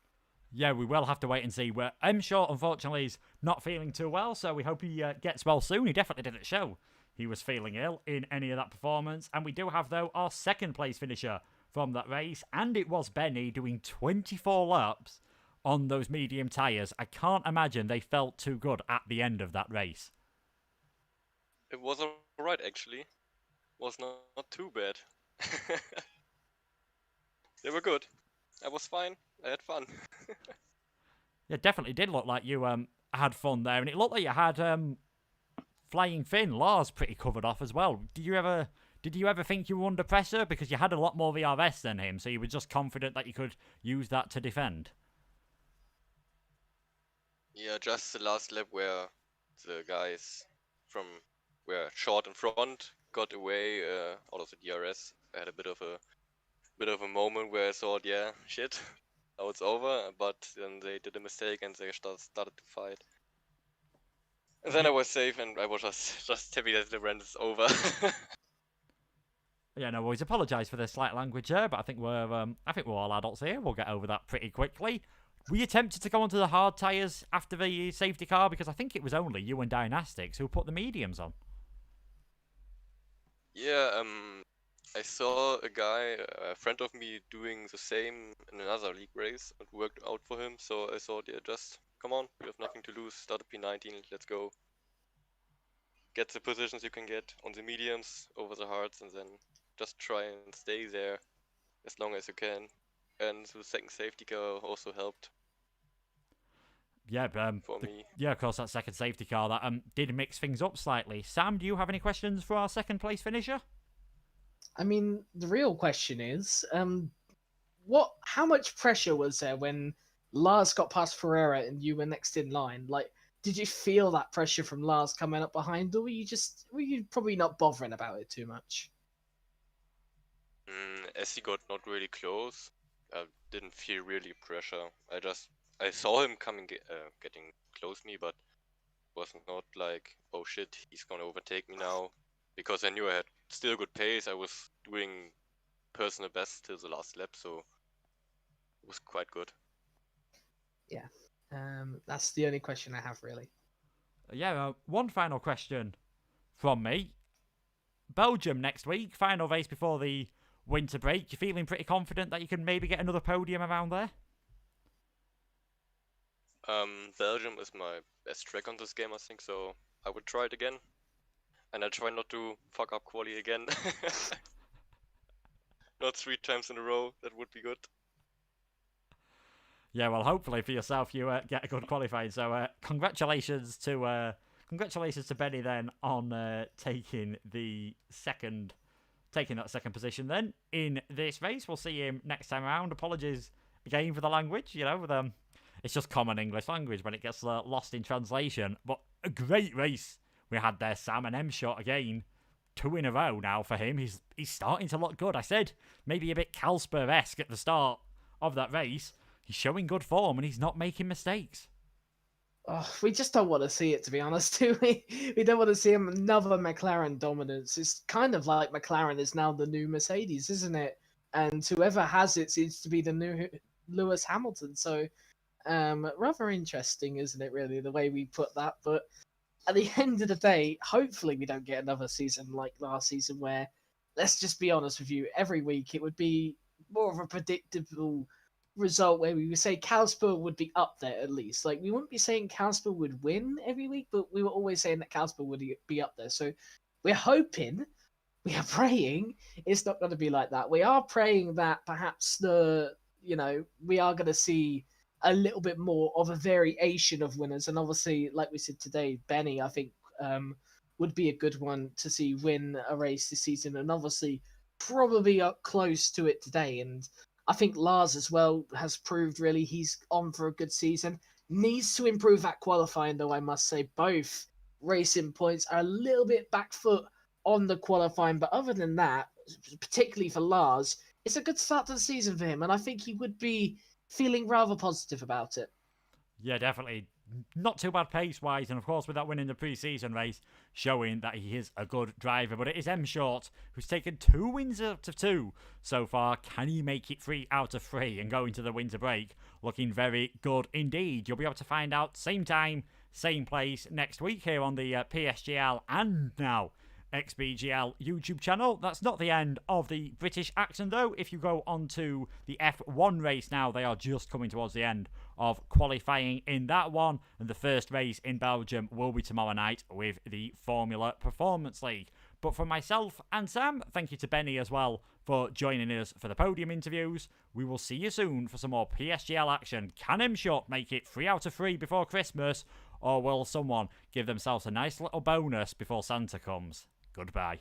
Yeah, we will have to wait and see. Where M Short, unfortunately, is not feeling too well, so we hope he gets well soon. He definitely didn't show he was feeling ill in any of that performance. And we do have, though, our second place finisher from that race, and it was Benny doing 24 laps on those medium tyres. I can't imagine they felt too good at the end of that race. It was alright, actually. Was not too bad. They were good. I was fine. I had fun. Yeah, definitely did look like you had fun there, and it looked like you had Flying Finn, Lars, pretty covered off as well. Did you ever think you were under pressure because you had a lot more VRS than him, so you were just confident that you could use that to defend? Yeah, just the last lap where the guys were short in front got away out of the DRS. I had a bit of a moment where I thought, yeah, shit, now it's over. But then they did a mistake and they started to fight. And then I was safe, and I was just happy that the run is over. Yeah, no worries. Apologise for the slight language there, but I think we're all adults here. We'll get over that pretty quickly. We attempted to go onto the hard tyres after the safety car because I think it was only you and Dynastics who put the mediums on. Yeah, I saw a guy, a friend of me, doing the same in another league race. It worked out for him, so I thought, yeah, just come on, you have nothing to lose. Start a P19, let's go. Get the positions you can get on the mediums over the hards, and then just try and stay there as long as you can. And the second safety car also helped. Yeah, for me. Yeah, of course, that second safety car that did mix things up slightly. Sam, do you have any questions for our second place finisher? I mean, the real question is, how much pressure was there when Lars got past Ferreira and you were next in line? Like, did you feel that pressure from Lars coming up behind, or were you probably not bothering about it too much? As he got not really close, I didn't feel really pressure. I saw him getting close to me, but was not like, oh shit, he's gonna overtake me now, because I knew I had still good pace. I was doing personal best till the last lap, so it was quite good. Yeah, that's the only question I have really. Yeah, one final question from me. Belgium next week, final race before the winter break. You feeling pretty confident that you can maybe get another podium around there? Belgium is my best track on this game, I think, so I would try it again. And I try not to fuck up quali again. Not 3 times in a row, that would be good. Yeah, well, hopefully for yourself you get a good qualifying. So congratulations to Benny then on taking that second position then in this race. We'll see him next time around. Apologies again for the language, it's just common English language when it gets lost in translation. But a great race we had there, Sam, and M-Shot again. 2 in a row now for him. He's starting to look good. I said maybe a bit Calsper-esque at the start of that race. He's showing good form and he's not making mistakes. Oh, we just don't want to see it, to be honest, do we? We don't want to see another McLaren dominance. It's kind of like McLaren is now the new Mercedes, isn't it? And whoever has it seems to be the new Lewis Hamilton. So, rather interesting, isn't it, really, the way we put that? But at the end of the day, hopefully we don't get another season like last season where, let's just be honest with you, every week it would be more of a predictable result where we would say Calsper would be up there at least. Like, we wouldn't be saying Calsper would win every week, but we were always saying that Calsper would be up there. So we're hoping, we are praying it's not going to be like that. We are praying that perhaps we are going to see a little bit more of a variation of winners. And obviously, like we said today, Benny, I think, would be a good one to see win a race this season. And obviously, probably up close to it today. And I think Lars as well has proved really he's on for a good season. Needs to improve that qualifying, though, I must say. Both racing points are a little bit back foot on the qualifying. But other than that, particularly for Lars, it's a good start to the season for him. And I think he would be feeling rather positive about it. Yeah, definitely. Not too bad pace-wise, and of course with that win in the pre-season race, showing that he is a good driver. But it is M-Short, who's taken 2 wins out of 2 so far. Can he make it 3 out of 3 and go into the winter break? Looking very good indeed. You'll be able to find out same time, same place next week here on the PSGL and now XBGL YouTube channel. That's not the end of the British action though. If you go on to the F1 race now, they are just coming towards the end of qualifying in that one, and the first race in Belgium will be tomorrow night with the Formula Performance League. But for myself and Sam, thank you to Benny as well for joining us for the podium interviews. We will see you soon for some more PSGL action. Can M-Shot make it 3 out of 3 before Christmas, or will someone give themselves a nice little bonus before Santa comes? Goodbye.